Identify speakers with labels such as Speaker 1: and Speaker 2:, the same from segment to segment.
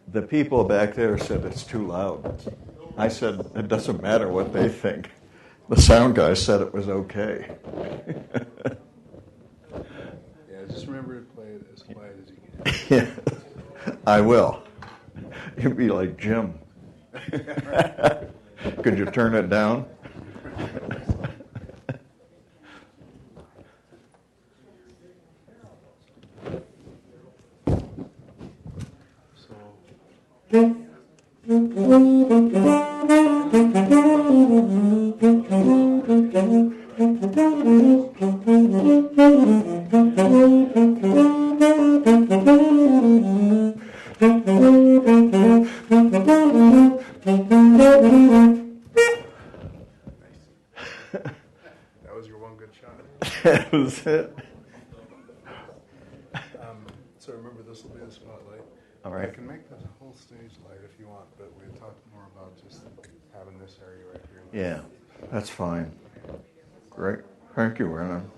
Speaker 1: The people back there said it's too loud. I said, it doesn't matter what they think. The sound guy said it was okay.
Speaker 2: Yeah, just remember to play it as quiet as you can.
Speaker 1: Yeah, I will. You'd be like Jim. Could you turn it down?
Speaker 2: That was your one good shot.
Speaker 1: That was it.
Speaker 2: So remember, this will be the spotlight.
Speaker 1: All right.
Speaker 2: I can make the whole stage light if you want, but we talked more about just having this area right here.
Speaker 1: Yeah, that's fine. Great. Thank you, Renan.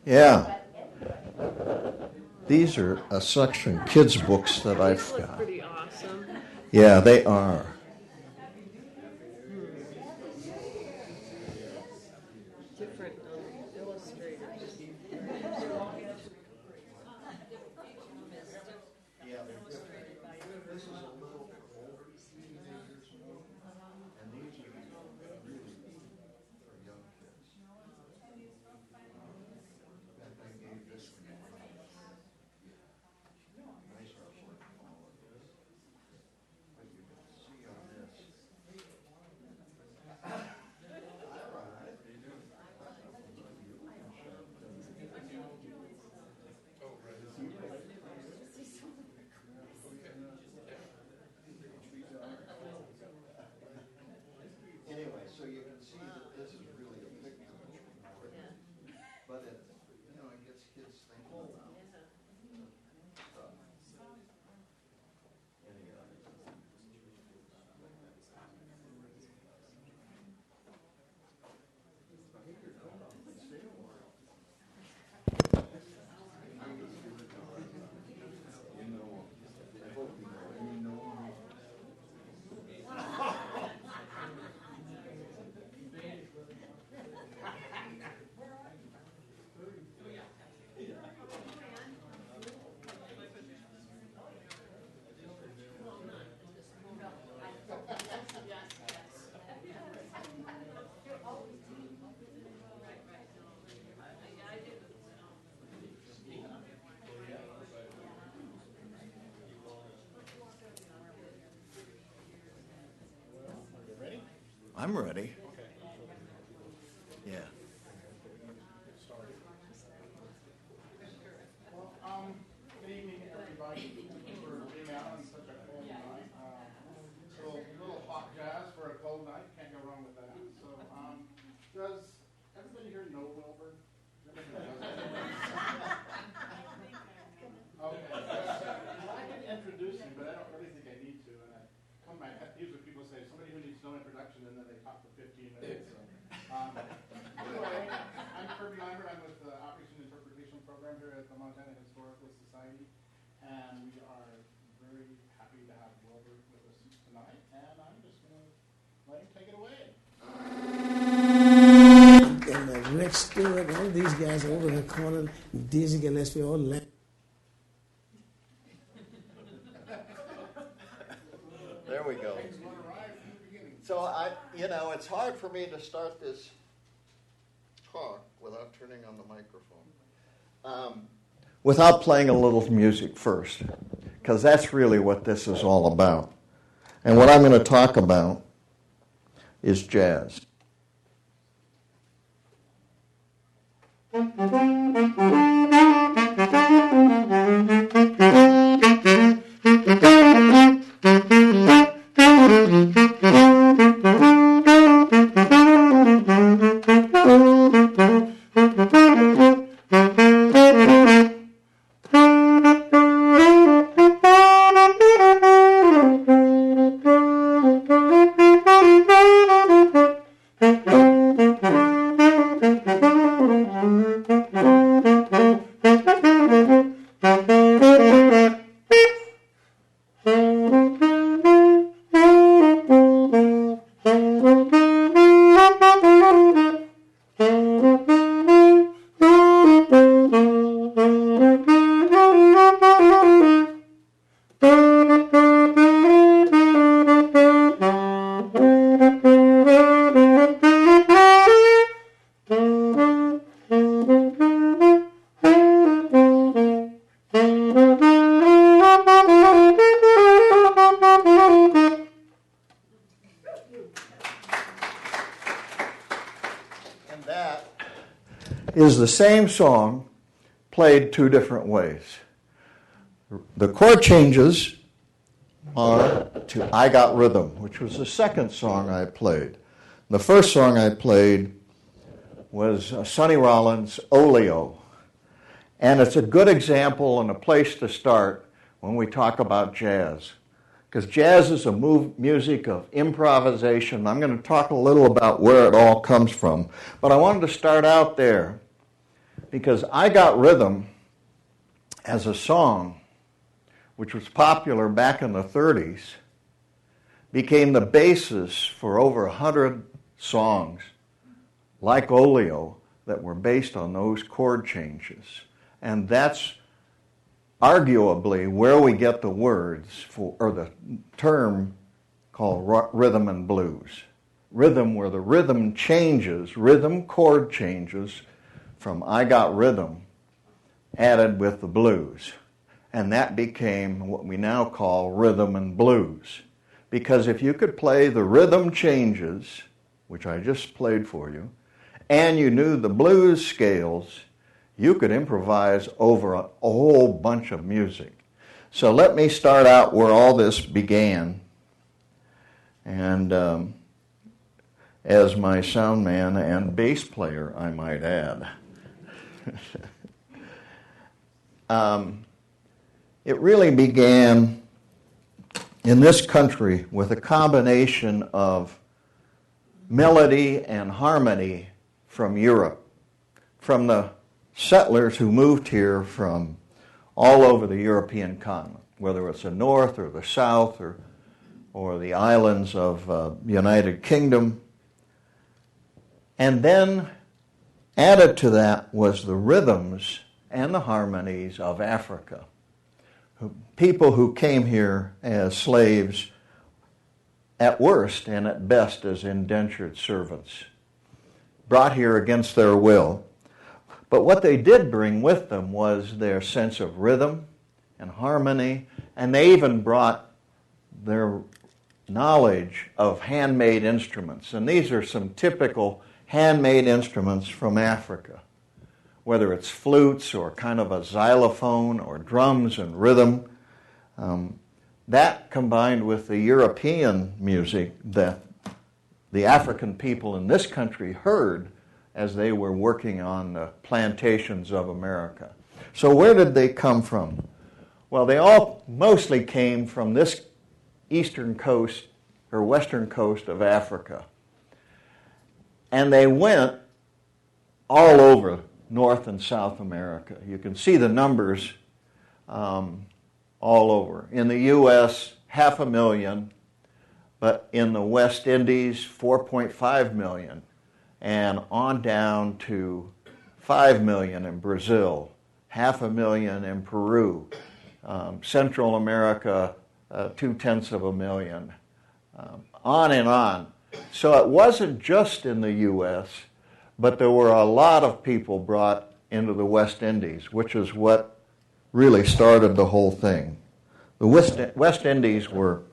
Speaker 1: Yeah. These are a section kids' books that I've got.
Speaker 3: These look pretty awesome.
Speaker 1: Yeah, they are.
Speaker 3: Different illustrators.
Speaker 1: Anyway, so you can see that this is really a picture, but it, it gets kids thinking about stuff. I'm ready. Yeah.
Speaker 4: Well, good evening, everybody. Thanks for being out on such a cold night. So a little hot jazz for a cold night. Can't go wrong with that. So, does everybody here know Wilbur? Okay. Well, I can introduce him, but I don't really think I need to. And usually people say somebody who needs no introduction, and then they talk for 15 minutes. So, anyway, I'm Kirby Lambert. I'm with the Outreach and Interpretation Program here at the Montana Historical Society, and we are very happy to have Wilbur with us tonight, and I'm just going to let him take it away.
Speaker 5: And Rex Stewart, all these guys are over in the corner, Dizzy Gillespie, all laughing.
Speaker 1: There we go. So it's hard for me to start this talk without turning on the microphone. Without playing a little music first, because that's really what this is all about. And what I'm going to talk about is jazz. Is the same song played two different ways. The chord changes are to I Got Rhythm, which was the second song I played. The first song I played was Sonny Rollins' Oleo. And it's a good example and a place to start when we talk about jazz. Because jazz is a music of improvisation. I'm going to talk a little about where it all comes from. But I wanted to start out there because I Got Rhythm as a song, which was popular back in the 30s, became the basis for over 100 songs like Oleo that were based on those chord changes. And that's arguably where we get the words for, or the term called rhythm and blues. Rhythm, where the rhythm changes, rhythm chord changes from I Got Rhythm added with the blues. And that became what we now call rhythm and blues. Because if you could play the rhythm changes, which I just played for you, and you knew the blues scales, you could improvise over a whole bunch of music. So let me start out where all this began. And as my sound man and bass player, I might add. It really began in this country with a combination of melody and harmony from Europe, from the settlers who moved here from all over the European continent, whether it's the north or the south or the islands of the United Kingdom. And then added to that was the rhythms and the harmonies of Africa. People who came here as slaves at worst and at best as indentured servants, brought here against their will. But what they did bring with them was their sense of rhythm and harmony, and they even brought their knowledge of handmade instruments. And these are some typical handmade instruments from Africa, whether it's flutes or kind of a xylophone or drums and rhythm. That combined with the European music that the African people in this country heard as they were working on the plantations of America. So where did they come from? Well, they all mostly came from this eastern coast or western coast of Africa. And they went all over North and South America. You can see the numbers all over. In the U.S., 500,000. but in the West Indies, 4.5 million, and on down to 5 million in Brazil, 500,000 in Peru, Central America, 0.2 million, on and on. So it wasn't just in the U.S., but there were a lot of people brought into the West Indies, which is what really started the whole thing. The West Indies were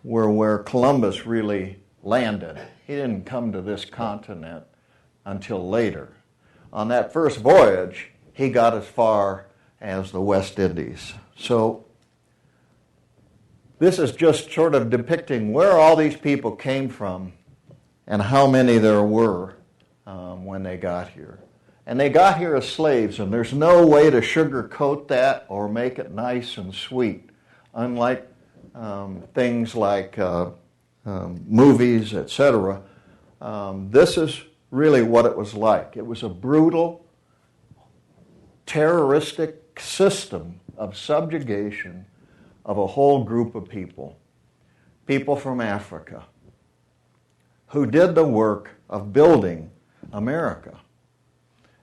Speaker 1: where Columbus really landed. He didn't come to this continent until later. On that first voyage, he got as far as the West Indies. So this is just sort of depicting where all these people came from and how many there were when they got here. And they got here as slaves, and there's no way to sugarcoat that or make it nice and sweet, unlike things like movies, etc. This is really what it was like. It was a brutal, terroristic system of subjugation of a whole group of people from Africa, who did the work of building America.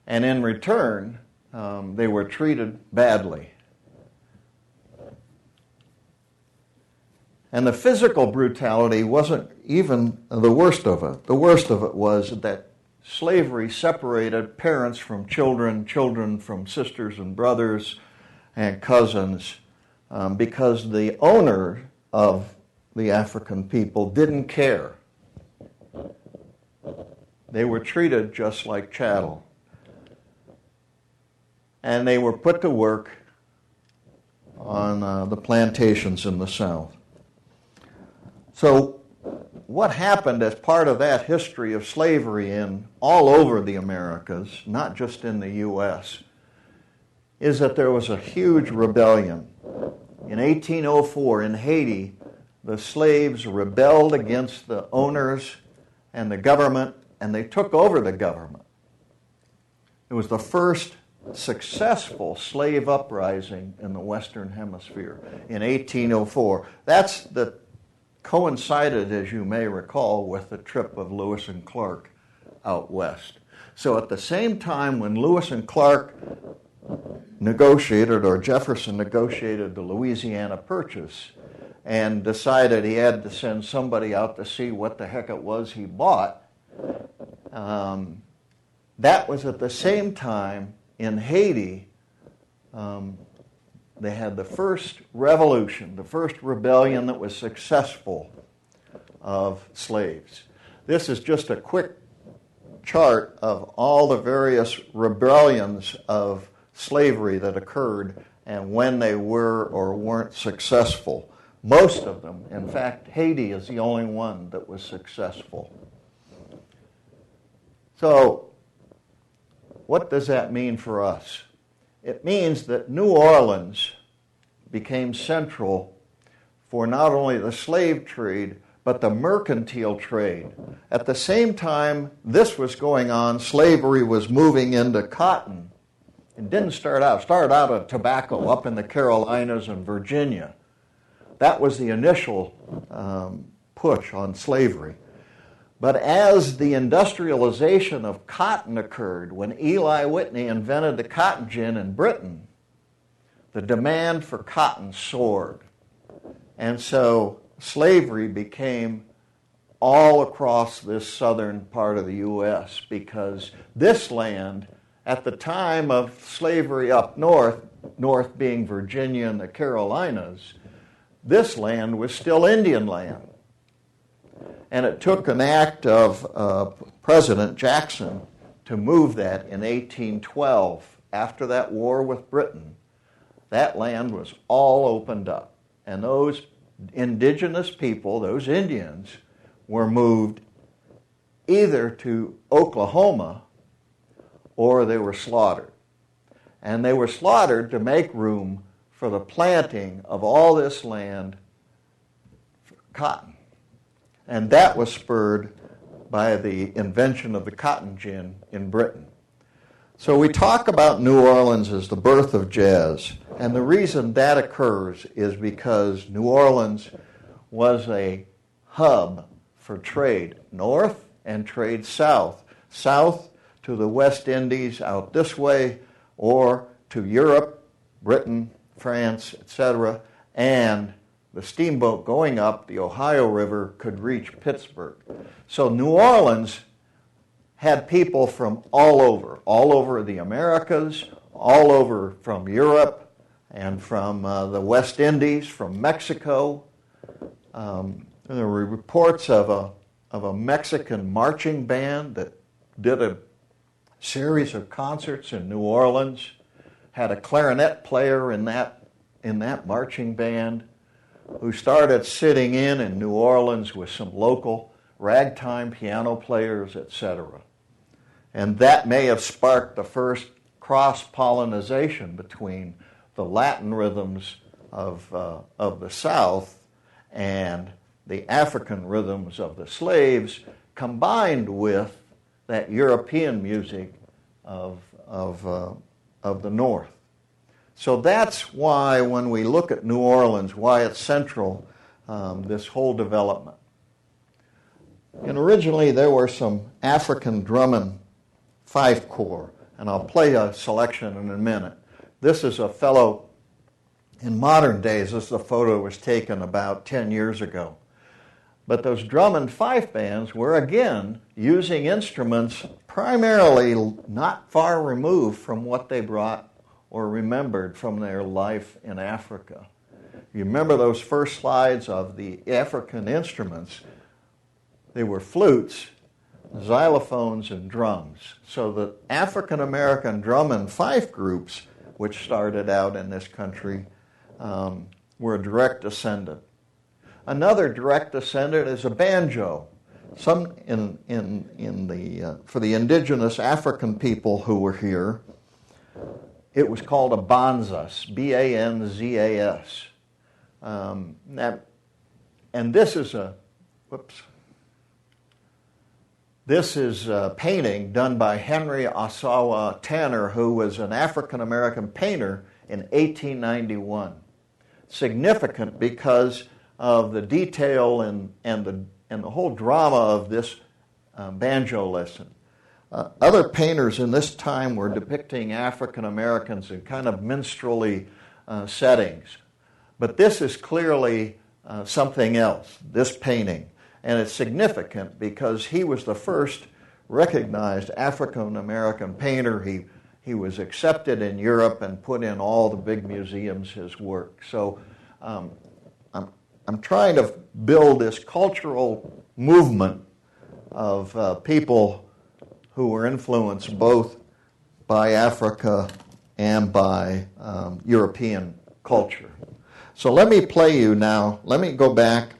Speaker 1: And in return, they were treated badly. And the physical brutality wasn't even the worst of it. The worst of it was that slavery separated parents from children, children from sisters and brothers and cousins, because the owner of the African people didn't care. They were treated just like chattel. And they were put to work on the plantations in the South. So what happened as part of that history of slavery in all over the Americas, not just in the U.S., is that there was a huge rebellion. In 1804 in Haiti, the slaves rebelled against the owners and the government, and they took over the government. It was the first successful slave uprising in the Western Hemisphere in 1804. That coincided, as you may recall, with the trip of Lewis and Clark out west. So at the same time when Lewis and Clark negotiated, or Jefferson negotiated the Louisiana Purchase and decided he had to send somebody out to see what the heck it was he bought, that was at the same time in Haiti, they had the first revolution, the first rebellion that was successful of slaves. This is just a quick chart of all the various rebellions of slavery that occurred and when they were or weren't successful. Most of them, in fact, Haiti is the only one that was successful. So, what does that mean for us? It means that New Orleans became central for not only the slave trade, but the mercantile trade. At the same time this was going on, slavery was moving into cotton. It didn't start out of tobacco up in the Carolinas and Virginia. That was the initial push on slavery. But as the industrialization of cotton occurred, when Eli Whitney invented the cotton gin in Britain, the demand for cotton soared. And so slavery became all across this southern part of the U.S. because this land, at the time of slavery up north being Virginia and the Carolinas, this land was still Indian land. And it took an act of President Jackson to move that in 1812. After that war with Britain, that land was all opened up. And those indigenous people, those Indians, were moved either to Oklahoma or they were slaughtered. And they were slaughtered to make room for the planting of all this land for cotton. And that was spurred by the invention of the cotton gin in Britain. So we talk about New Orleans as the birth of jazz. And the reason that occurs is because New Orleans was a hub for trade north and trade south. South to the West Indies out this way, or to Europe, Britain, France, etc., and the steamboat going up the Ohio River could reach Pittsburgh. So New Orleans had people from all over the Americas, all over from Europe and from the West Indies, from Mexico. There were reports of a Mexican marching band that did a series of concerts in New Orleans, had a clarinet player in that marching band who started sitting in New Orleans with some local ragtime piano players, etc. And that may have sparked the first cross-pollination between the Latin rhythms of the South and the African rhythms of the slaves, combined with that European music of the North. So that's why when we look at New Orleans, why it's central, this whole development. And originally there were some African drum and fife corps, and I'll play a selection in a minute. This is a fellow, in modern days, this is a photo that was taken about 10 years ago. But those drum and fife bands were, again, using instruments primarily not far removed from what they brought or remembered from their life in Africa. You remember those first slides of the African instruments? They were flutes, xylophones, and drums. So the African American drum and fife groups, which started out in this country, were a direct descendant. Another direct descendant is a banjo. Some for the indigenous African people who were here, it was called a banzas, B-A-N-Z-A-S. And this is a painting done by Henry Ossawa Tanner, who was an African-American painter in 1891. Significant because of the detail and the whole drama of this banjo lesson. Other painters in this time were depicting African Americans in kind of minstrelly settings. But this is clearly something else, this painting. And it's significant because he was the first recognized African American painter. He was accepted in Europe and put in all the big museums, his work. So I'm trying to build this cultural movement of people who were influenced both by Africa and by European culture. So let me play you now. Let me go back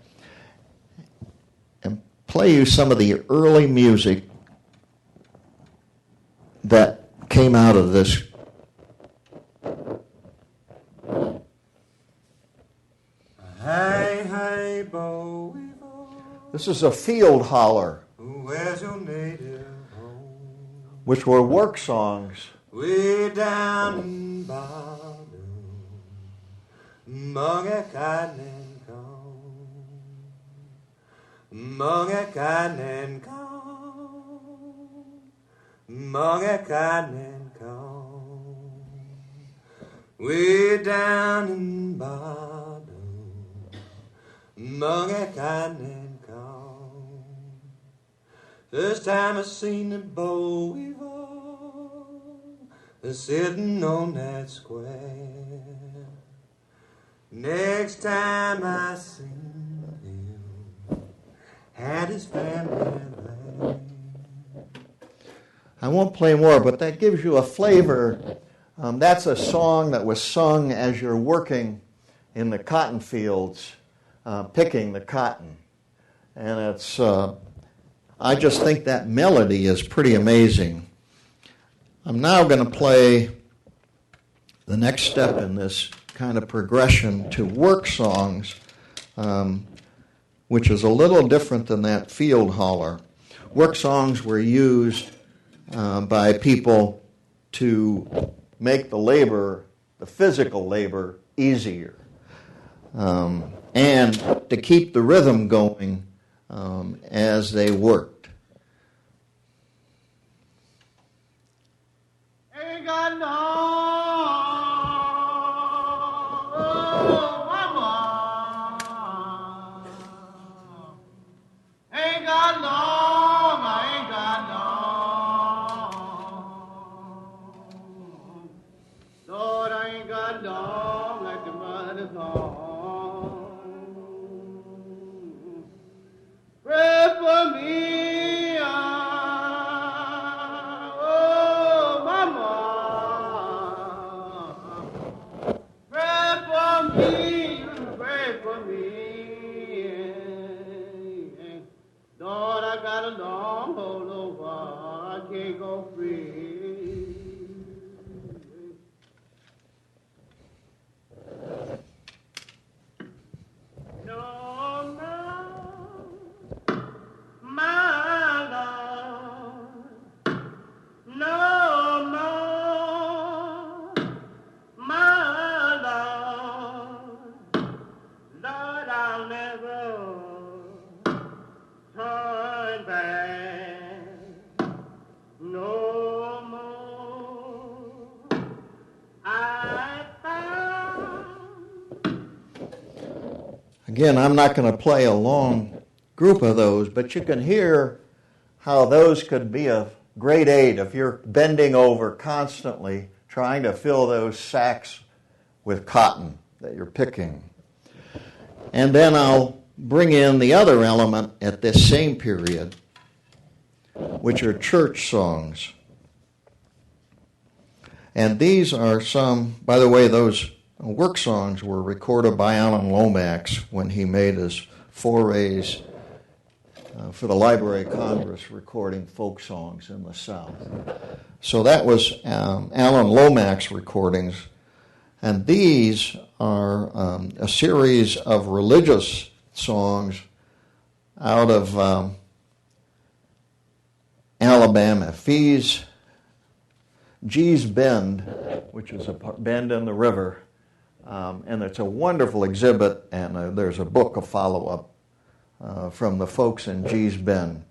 Speaker 1: and play you some of the early music that came out of this.
Speaker 6: Hey, hey, boy,
Speaker 1: This is a field holler,
Speaker 6: where's your native home?
Speaker 1: which were work songs.
Speaker 6: Way down in Bottom, among a cotton and corn, among a cotton and corn, among a cotton and corn. Way down in Bottom, among a cotton and corn. First time I seen the boy sitting on that square. Next time I seen him, had his family there.
Speaker 1: I won't play more, but that gives you a flavor. That's a song that was sung as you're working in the cotton fields, picking the cotton. And it's, I just think that melody is pretty amazing. I'm now going to play the next step in this kind of progression to work songs, which is a little different than that field holler. Work songs were used by people to make the labor, the physical labor, easier. And to keep the rhythm going as they worked.
Speaker 4: Ain't got no mama. Ain't got long, I ain't got long. Lord, I ain't got long like the mother's home. Pray for me, oh mama. Pray for me, pray for me. Lord, I got a long hold over, I can't go free. No, no, my Lord, no more, my Lord, Lord, I'll never turn back no more. I found.
Speaker 1: Again, I'm not going to play a long group of those, but you can hear how those could be a great aid if you're bending over constantly trying to fill those sacks with cotton that you're picking. And then I'll bring in the other element at this same period, which are church songs. And these are some, by the way, those work songs were recorded by Alan Lomax when he made his forays for the Library of Congress recording folk songs in the South. So that was Alan Lomax recordings. And these are a series of religious songs out of Alabama. Gee's Bend, which is a bend in the river, and it's a wonderful exhibit, and there's a book, a follow-up from the folks in Gee's Bend.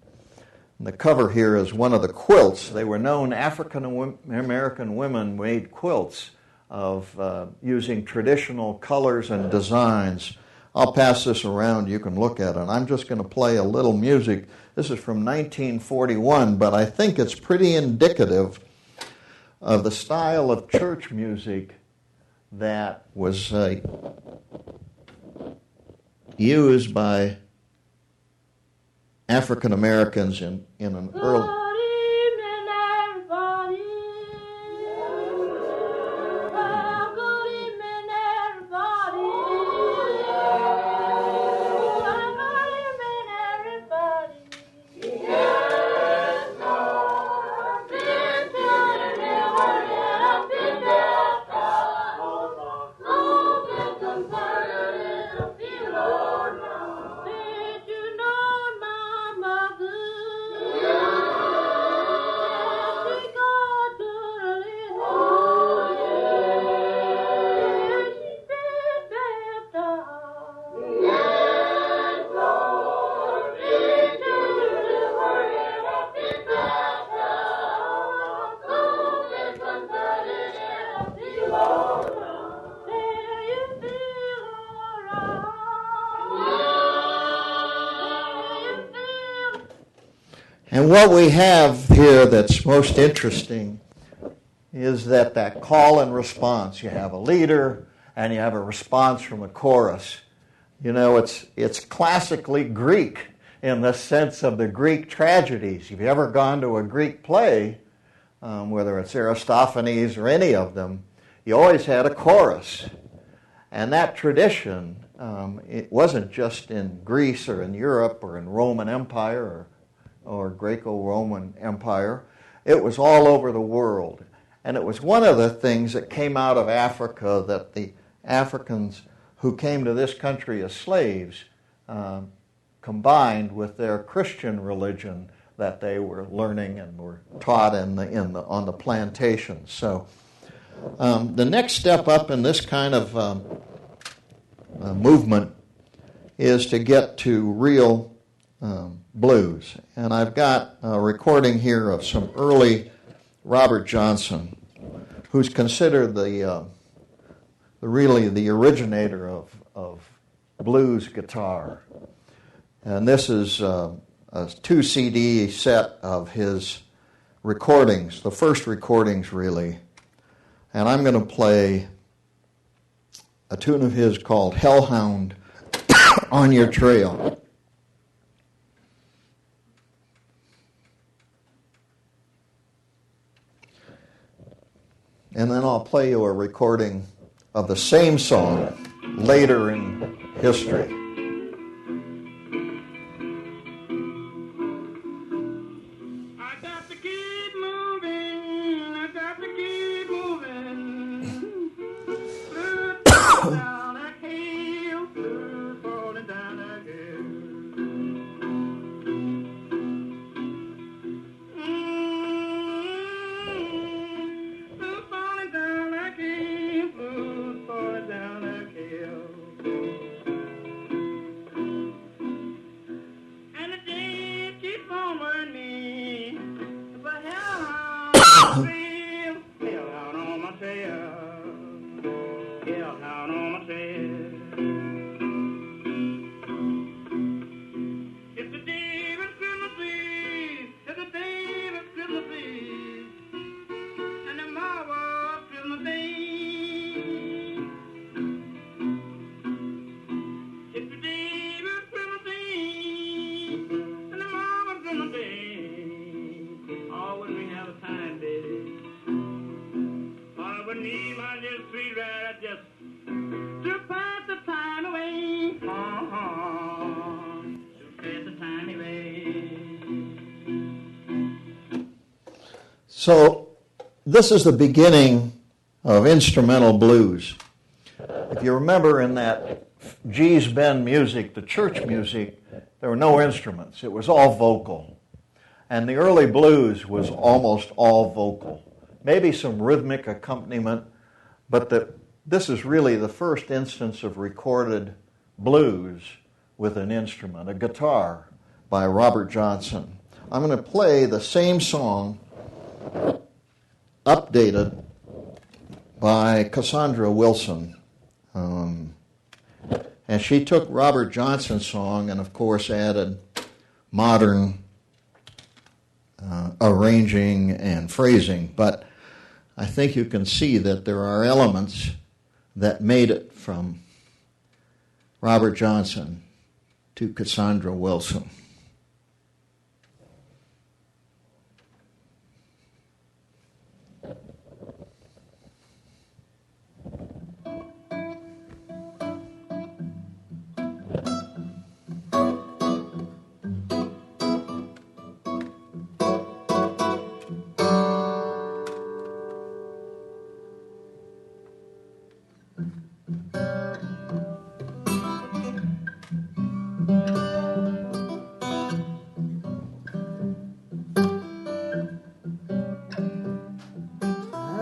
Speaker 1: And the cover here is one of the quilts. They were known, African-American women made quilts of using traditional colors and designs. I'll pass this around, you can look at it. I'm just going to play a little music. This is from 1941, but I think it's pretty indicative of the style of church music that was used by African Americans in an early. And what we have here that's most interesting is that call and response. You have a leader and you have a response from a chorus. You know, it's classically Greek in the sense of the Greek tragedies. If you've ever gone to a Greek play, whether it's Aristophanes or any of them, you always had a chorus. And that tradition, it wasn't just in Greece or in Europe or in Roman Empire or Greco-Roman Empire. It was all over the world. And it was one of the things that came out of Africa that the Africans who came to this country as slaves combined with their Christian religion that they were learning and were taught on the plantations. So the next step up in this kind of movement is to get to real blues. And I've got a recording here of some early Robert Johnson, who's considered really the originator of blues guitar. And this is a 2 CD set of his recordings, the first recordings really. And I'm going to play a tune of his called Hellhound on Your Trail. And then I'll play you a recording of the same song later in history. So this is the beginning of instrumental blues. If you remember in that G's Bend music, the church music, there were no instruments. It was all vocal. And the early blues was almost all vocal. Maybe some rhythmic accompaniment, but this is really the first instance of recorded blues with an instrument, a guitar by Robert Johnson. I'm going to play the same song updated by Cassandra Wilson. And she took Robert Johnson's song and, of course, added modern arranging and phrasing. But I think you can see that there are elements that made it from Robert Johnson to Cassandra Wilson.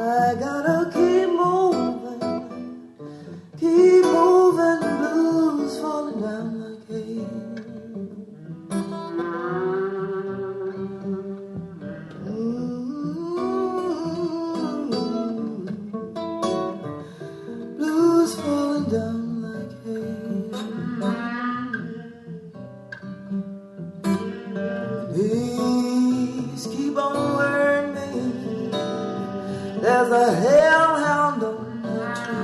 Speaker 7: I gotta keep moving, blues falling down like hay. Blues falling down like hay. Please keep on wearing me. There's a hellhound on the tree.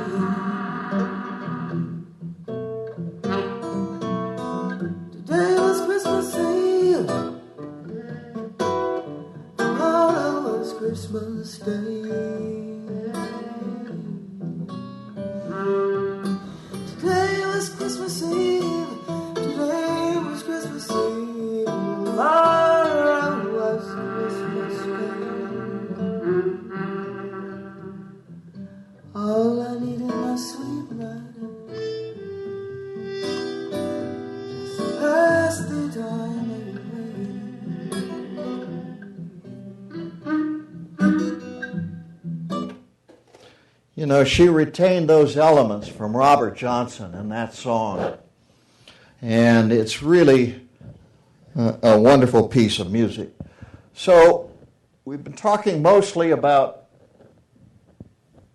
Speaker 7: Today was Christmas Eve. Tomorrow was Christmas Day. Today was Christmas Eve. Today was Christmas Eve. Tomorrow was Christmas Day. All I need is my sweet rider, just pass the time away.
Speaker 1: You know, she retained those elements from Robert Johnson in that song. And it's really a wonderful piece of music. So we've been talking mostly about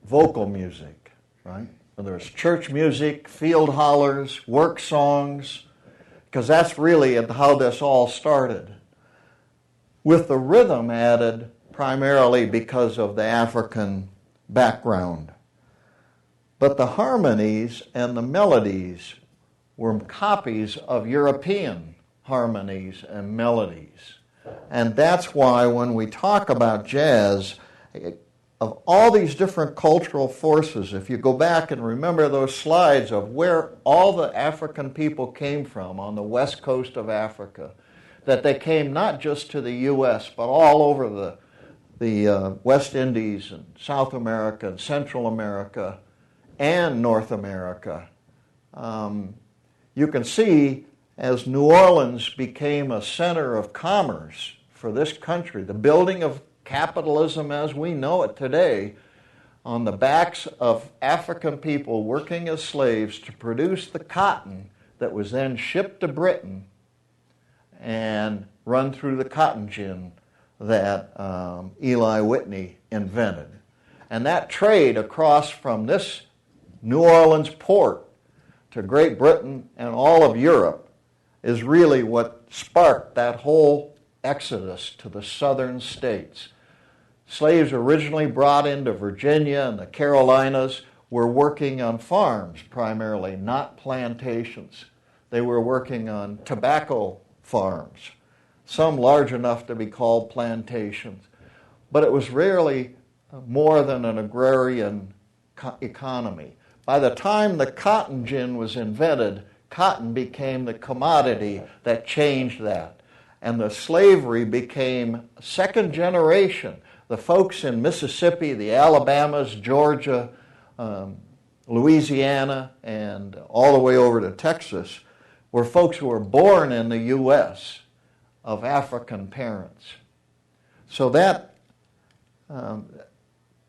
Speaker 1: vocal music, right? There's church music, field hollers, work songs, because that's really how this all started. With the rhythm added primarily because of the African background. But the harmonies and the melodies were copies of European harmonies and melodies. And that's why when we talk about jazz, of all these different cultural forces, if you go back and remember those slides of where all the African people came from on the west coast of Africa, that they came not just to the U.S., but all over the West Indies and South America and Central America and North America. You can see as New Orleans became a center of commerce for this country, the building of capitalism as we know it today, on the backs of African people working as slaves to produce the cotton that was then shipped to Britain and run through the cotton gin that Eli Whitney invented. And that trade across from this New Orleans port to Great Britain and all of Europe is really what sparked that whole exodus to the southern states. Slaves originally brought into Virginia and the Carolinas were working on farms primarily, not plantations. They were working on tobacco farms, some large enough to be called plantations. But it was rarely more than an agrarian economy. By the time the cotton gin was invented, cotton became the commodity that changed that. And the slavery became second generation. The folks in Mississippi, the Alabamas, Georgia, Louisiana, and all the way over to Texas were folks who were born in the U.S. of African parents. So that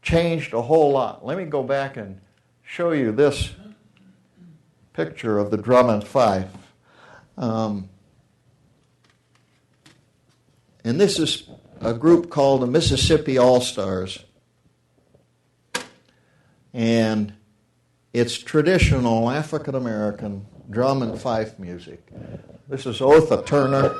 Speaker 1: changed a whole lot. Let me go back and show you this picture of the drum and fife. And this is a group called the Mississippi All-Stars. And it's traditional African-American drum and fife music. This is Otha Turner.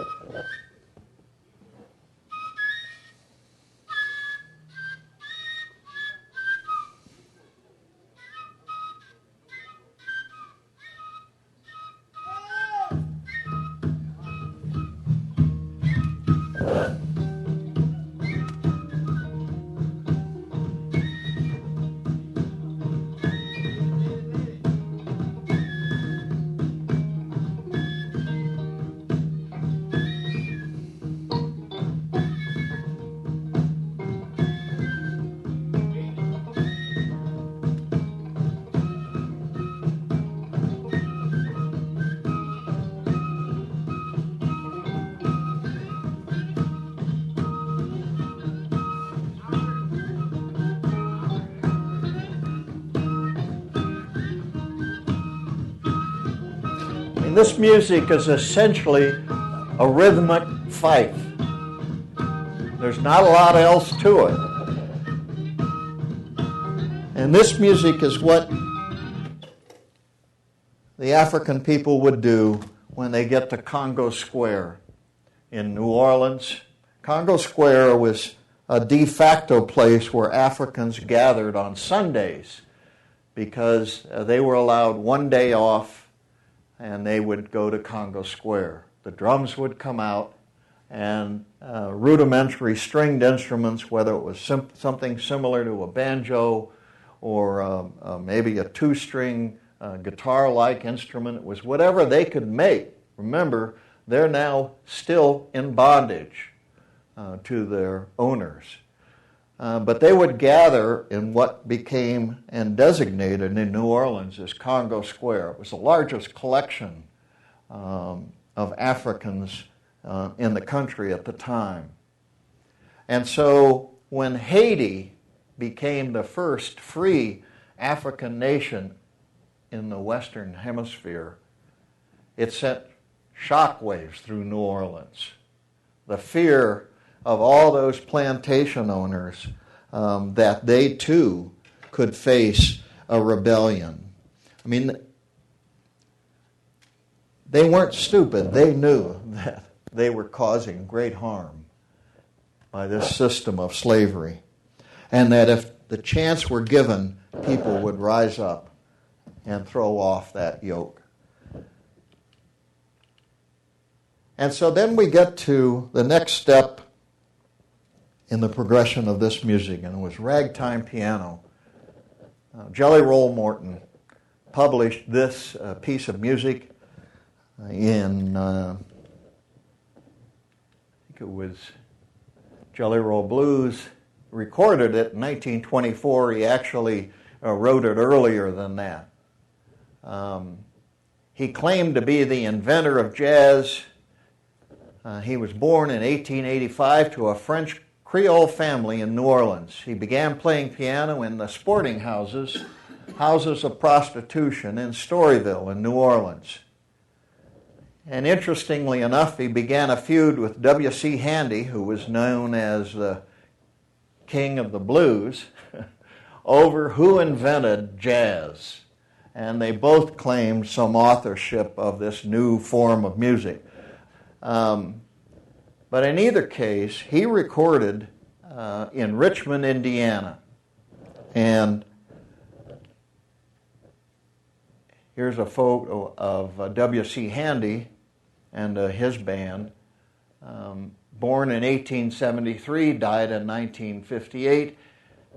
Speaker 1: This music is essentially a rhythmic fife. There's not a lot else to it. And this music is what the African people would do when they get to Congo Square in New Orleans. Congo Square was a de facto place where Africans gathered on Sundays because they were allowed one day off and they would go to Congo Square. The drums would come out and rudimentary stringed instruments, whether it was something similar to a banjo or maybe a two-string guitar-like instrument. It was whatever they could make. Remember, they're now still in bondage to their owners. But they would gather in what became and designated in New Orleans as Congo Square. It was the largest collection of Africans in the country at the time. And so when Haiti became the first free African nation in the Western Hemisphere, it sent shockwaves through New Orleans. The fear of all those plantation owners that they too could face a rebellion. I mean, they weren't stupid. They knew that they were causing great harm by this system of slavery, and that if the chance were given, people would rise up and throw off that yoke. And so then we get to the next step in the progression of this music, and it was ragtime piano. Jelly Roll Morton published this piece of music in, I think it was Jelly Roll Blues, recorded it in 1924. He actually wrote it earlier than that. He claimed to be the inventor of jazz. He was born in 1885 to a French Creole family in New Orleans. He began playing piano in the sporting houses of prostitution in Storyville in New Orleans. And interestingly enough, he began a feud with W.C. Handy, who was known as the king of the blues, over who invented jazz. And they both claimed some authorship of this new form of music. But in either case, he recorded in Richmond, Indiana. And here's a photo of W.C. Handy and his band. Born in 1873, died in 1958.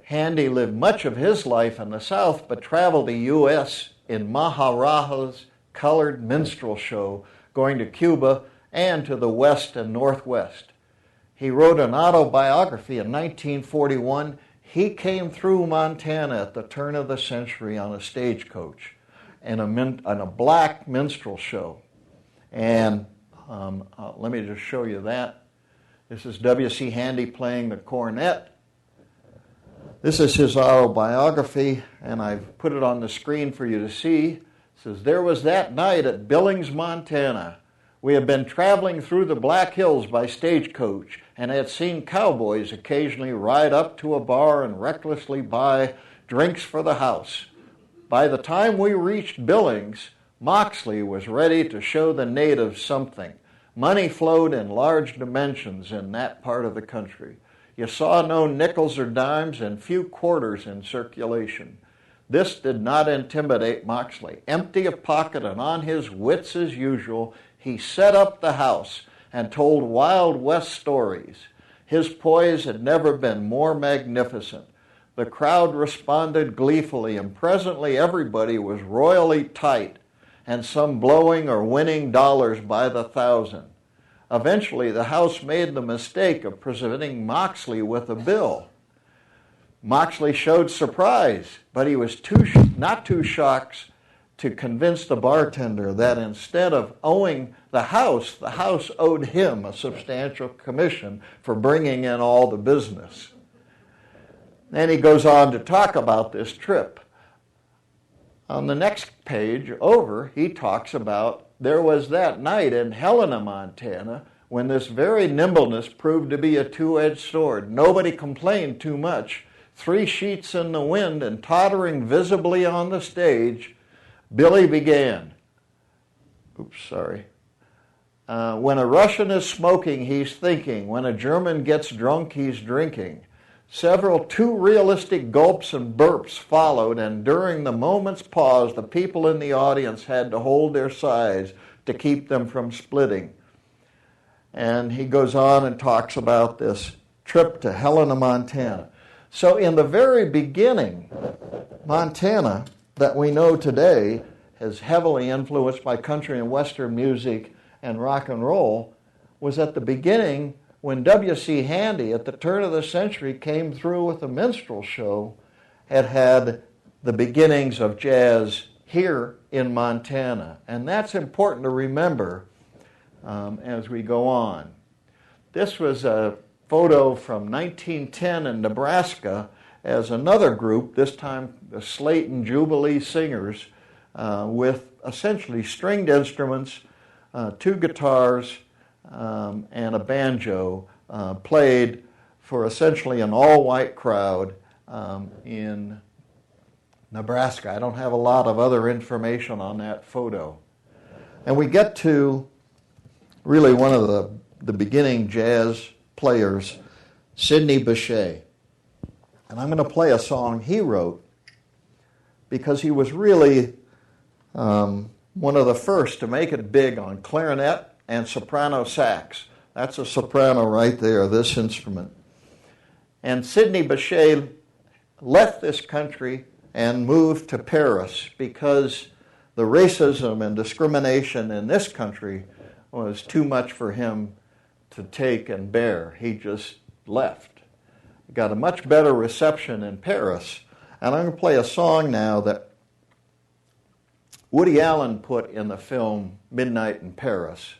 Speaker 1: Handy lived much of his life in the South, but traveled the U.S. in Maharaja's colored minstrel show, going to Cuba and to the West and Northwest. He wrote an autobiography in 1941. He came through Montana at the turn of the century on a stagecoach in a black minstrel show. And let me just show you that. This is W.C. Handy playing the cornet. This is his autobiography, and I've put it on the screen for you to see. It says, "There was that night at Billings, Montana. We had been traveling through the Black Hills by stagecoach and had seen cowboys occasionally ride up to a bar and recklessly buy drinks for the house. By the time we reached Billings, Moxley was ready to show the natives something. Money flowed in large dimensions in that part of the country. You saw no nickels or dimes and few quarters in circulation. This did not intimidate Moxley. Empty of pocket and on his wits as usual, he set up the house and told Wild West stories. His poise had never been more magnificent. The crowd responded gleefully, and presently everybody was royally tight, and some blowing or winning dollars by the thousand. Eventually, the house made the mistake of presenting Moxley with a bill. Moxley showed surprise, but he was not too shocked to convince the bartender that instead of owing the house owed him a substantial commission for bringing in all the business." Then he goes on to talk about this trip. On the next page over, he talks about there was that night in Helena, Montana, when this very nimbleness proved to be a two-edged sword. Nobody complained too much. 3 sheets in the wind and tottering visibly on the stage, Billy began. When a Russian is smoking, he's thinking. When a German gets drunk, he's drinking. Several too realistic gulps and burps followed, and during the moment's pause, the people in the audience had to hold their sides to keep them from splitting. And he goes on and talks about this trip to Helena, Montana. So in the very beginning, Montana, that we know today, is heavily influenced by country and western music and rock and roll, was at the beginning when W.C. Handy, at the turn of the century, came through with a minstrel show, had the beginnings of jazz here in Montana. And that's important to remember as we go on. This was a photo from 1910 in Nebraska as another group, this time the Slayton Jubilee Singers, with essentially stringed instruments, 2 guitars, and a banjo, played for essentially an all-white crowd in Nebraska. I don't have a lot of other information on that photo. And we get to really one of the beginning jazz players, Sidney Bechet. And I'm going to play a song he wrote because he was really one of the first to make it big on clarinet and soprano sax. That's a soprano right there, this instrument. And Sidney Bechet left this country and moved to Paris because the racism and discrimination in this country was too much for him to take and bear. He just left. Got a much better reception in Paris. And I'm going to play a song now that Woody Allen put in the film Midnight in Paris.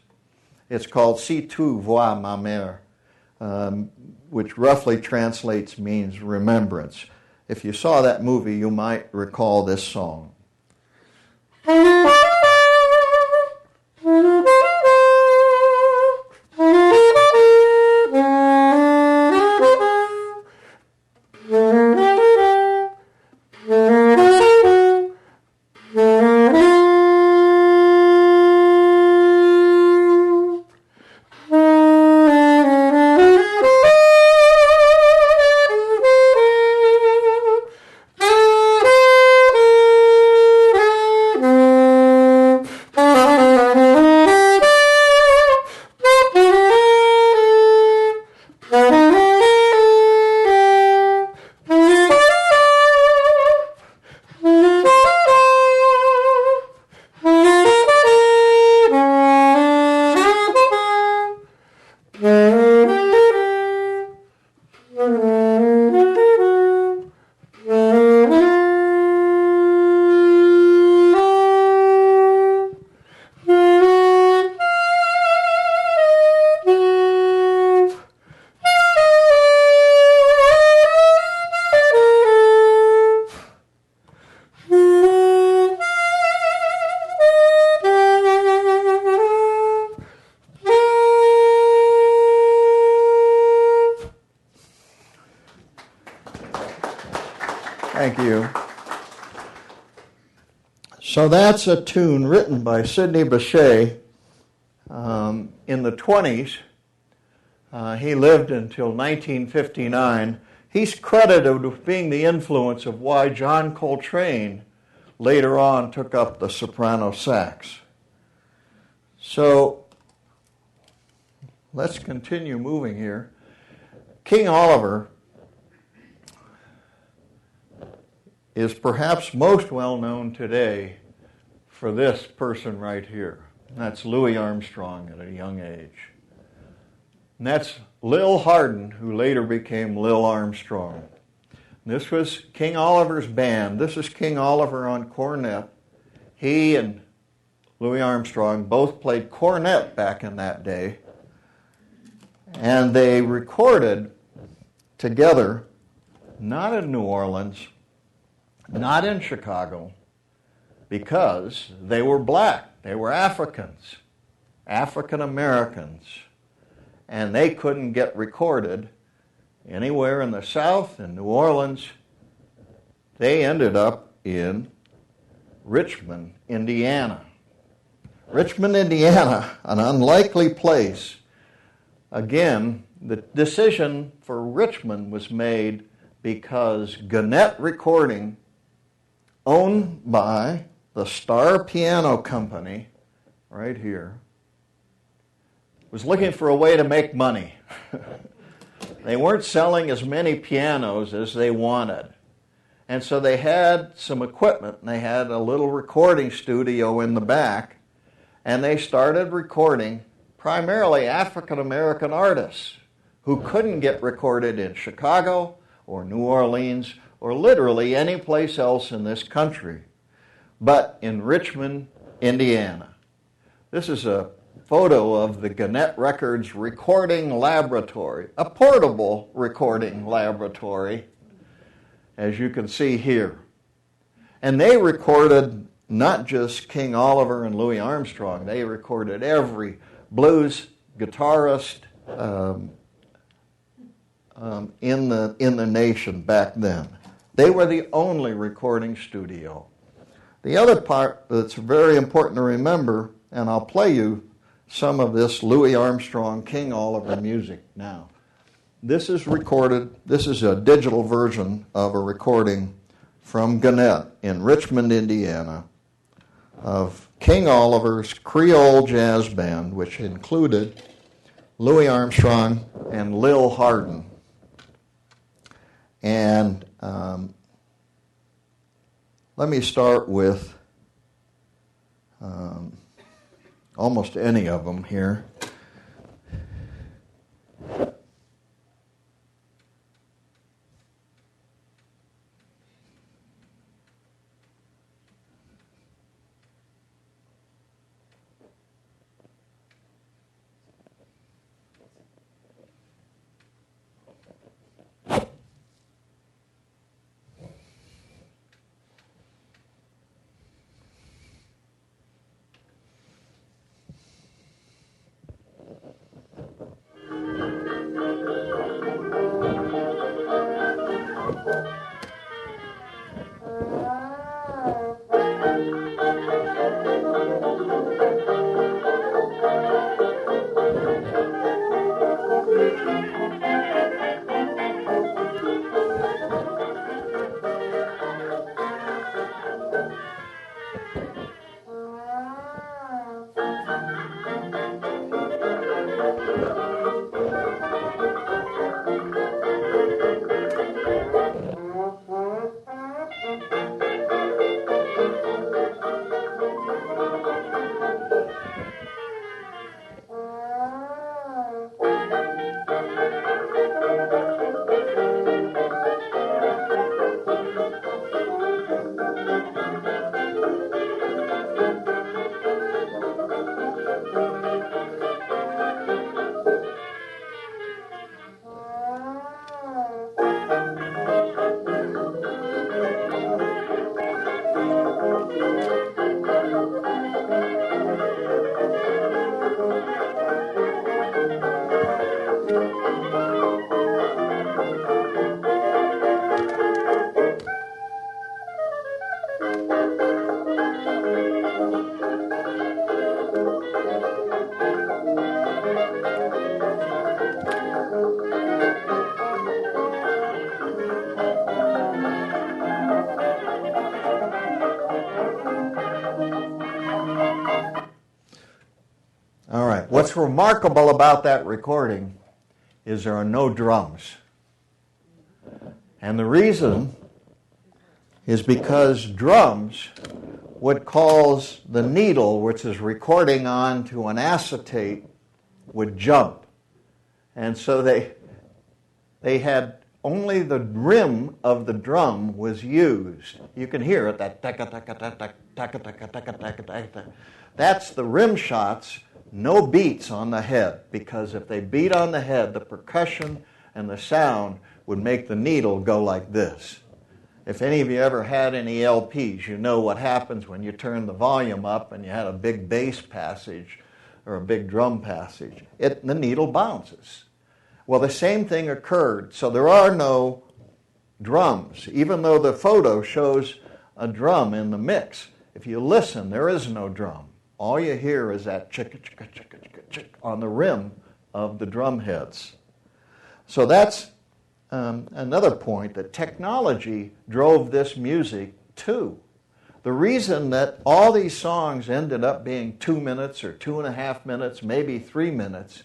Speaker 1: It's called Si tu vois ma mère, which roughly translates means remembrance. If you saw that movie, you might recall this song. Thank you. So that's a tune written by Sidney Bechet in the 20s. He lived until 1959. He's credited with being the influence of why John Coltrane later on took up the soprano sax. So let's continue moving here. King Oliver is perhaps most well known today for this person right here. That's Louis Armstrong at a young age. And that's Lil Hardin, who later became Lil Armstrong. This was King Oliver's band. This is King Oliver on cornet. He and Louis Armstrong both played cornet back in that day. And they recorded together, not in New Orleans, not in Chicago, because they were black. They were Africans, African Americans, and they couldn't get recorded anywhere in the South, in New Orleans. They ended up in Richmond, Indiana. Richmond, Indiana, an unlikely place. Again, the decision for Richmond was made because Gannett Recording, owned by the Star Piano Company, right here, was looking for a way to make money. They weren't selling as many pianos as they wanted. And so they had some equipment, and they had a little recording studio in the back, and they started recording primarily African American artists who couldn't get recorded in Chicago or New Orleans or literally any place else in this country, but in Richmond, Indiana. This is a photo of the Gannett Records recording laboratory, a portable recording laboratory, as you can see here. And they recorded not just King Oliver and Louis Armstrong. They recorded every blues guitarist in the nation back then. They were the only recording studio. The other part that's very important to remember, and I'll play you some of this Louis Armstrong, King Oliver music now. This is recorded, this is a digital version of a recording from Gannett in Richmond, Indiana, of King Oliver's Creole Jazz Band, which included Louis Armstrong and Lil Hardin. And let me start with almost any of them here. All right. What's remarkable about that recording is there are no drums. And the reason is because drums would cause the needle, which is recording onto an acetate, would jump. And so they had only the rim of the drum was used. You can hear it, that taka taka taka taka taka taka taka taka. That's the rim shots. No beats on the head, because if they beat on the head, the percussion and the sound would make the needle go like this. If any of you ever had any LPs, you know what happens when you turn the volume up and you had a big bass passage or a big drum passage. The needle bounces. Well, the same thing occurred, so there are no drums, even though the photo shows a drum in the mix. If you listen, there is no drum. All you hear is that chicka chicka chicka chicka chick on the rim of the drum heads. So that's another point, that technology drove this music too. The reason that all these songs ended up being 2 minutes or 2.5 minutes, maybe 3 minutes,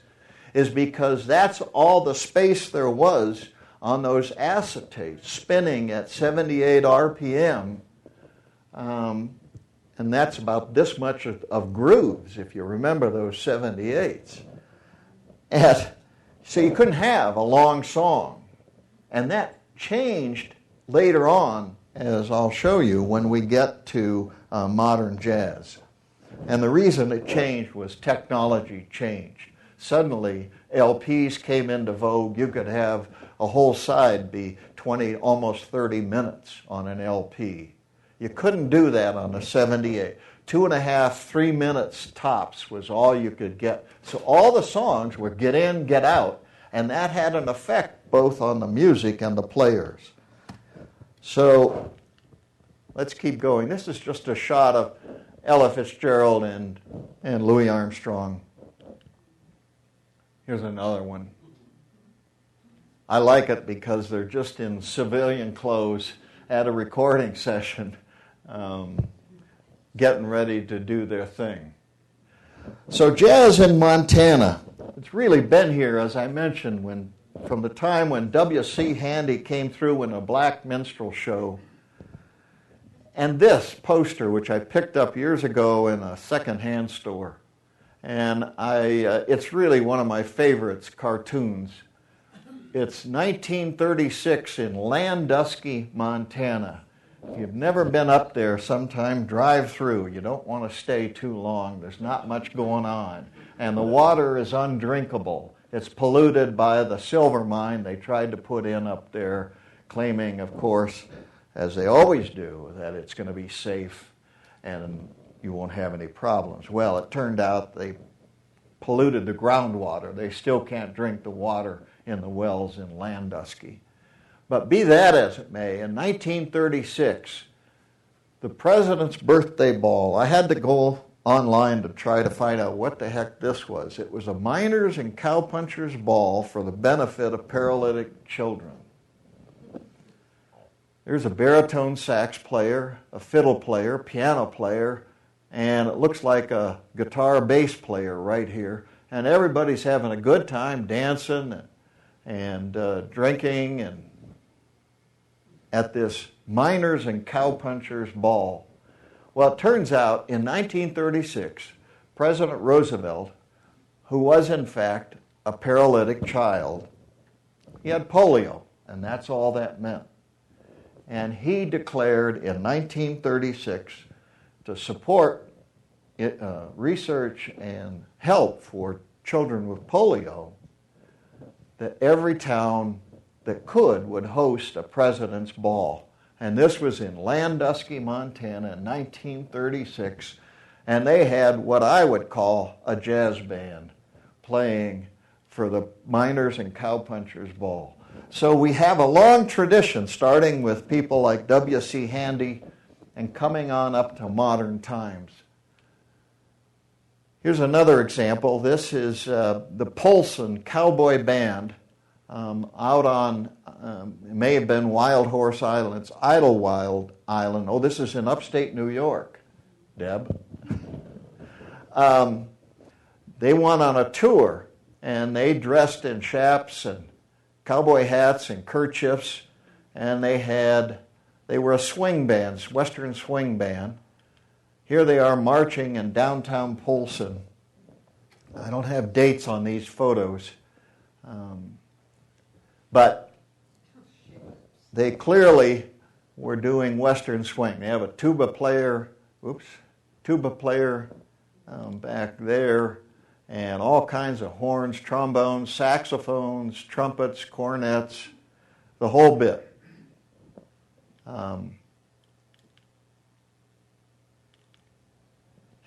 Speaker 1: is because that's all the space there was on those acetates spinning at 78 RPM. And that's about this much of grooves, if you remember those 78s. And so you couldn't have a long song. And that changed later on, as I'll show you, when we get to modern jazz. And the reason it changed was technology changed. Suddenly, LPs came into vogue. You could have a whole side be 20, almost 30 minutes on an LP. You couldn't do that on a 78. 2.5, 3 minutes tops was all you could get. So all the songs were get in, get out, and that had an effect both on the music and the players. So let's keep going. This is just a shot of Ella Fitzgerald and Louis Armstrong. Here's another one. I like it because they're just in civilian clothes at a recording session, getting ready to do their thing. So jazz in Montana, it's really been here, as I mentioned, from the time when W.C. Handy came through in a black minstrel show. And this poster, which I picked up years ago in a secondhand store, and it's really one of my favorites cartoons. It's 1936 in Landusky, Montana. If you've never been up there, sometime drive through. You don't want to stay too long. There's not much going on. And the water is undrinkable. It's polluted by the silver mine they tried to put in up there, claiming, of course, as they always do, that it's going to be safe and you won't have any problems. Well, it turned out they polluted the groundwater. They still can't drink the water in the wells in Landusky. But be that as it may, in 1936, the president's birthday ball, I had to go online to try to find out what the heck this was. It was a miners and cowpunchers ball for the benefit of paralytic children. There's a baritone sax player, a fiddle player, piano player, and it looks like a guitar bass player right here. And everybody's having a good time dancing and drinking and at this miners and cowpunchers ball. Well, it turns out in 1936, President Roosevelt, who was in fact a paralytic child, he had polio, and that's all that meant. And he declared in 1936 to support research and help for children with polio that every town that could would host a president's ball. And this was in Landusky, Montana in 1936. And they had what I would call a jazz band playing for the miners and cowpunchers ball. So we have a long tradition, starting with people like W.C. Handy and coming on up to modern times. Here's another example. This is the Polson Cowboy Band out on, it may have been Wild Horse Island. It's Idlewild Island. Oh, this is in upstate New York, Deb. They went on a tour, and they dressed in chaps and cowboy hats and kerchiefs, and they were a swing band, Western swing band. Here they are marching in downtown Polson. I don't have dates on these photos, but they clearly were doing Western swing. They have a tuba player back there, and all kinds of horns, trombones, saxophones, trumpets, cornets, the whole bit.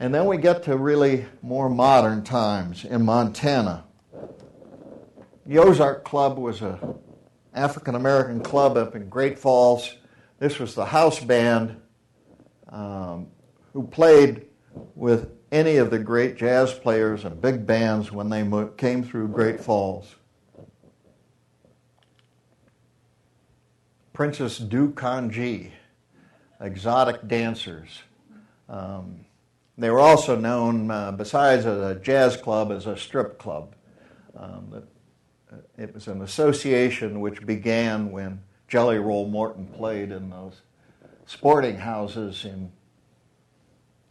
Speaker 1: And then we get to really more modern times in Montana. The Ozark Club was an African-American club up in Great Falls. This was the house band who played with any of the great jazz players and big bands when they came through Great Falls. Princess Du Kanji, exotic dancers. They were also known, besides as a jazz club, as a strip club. It was an association which began when Jelly Roll Morton played in those sporting houses in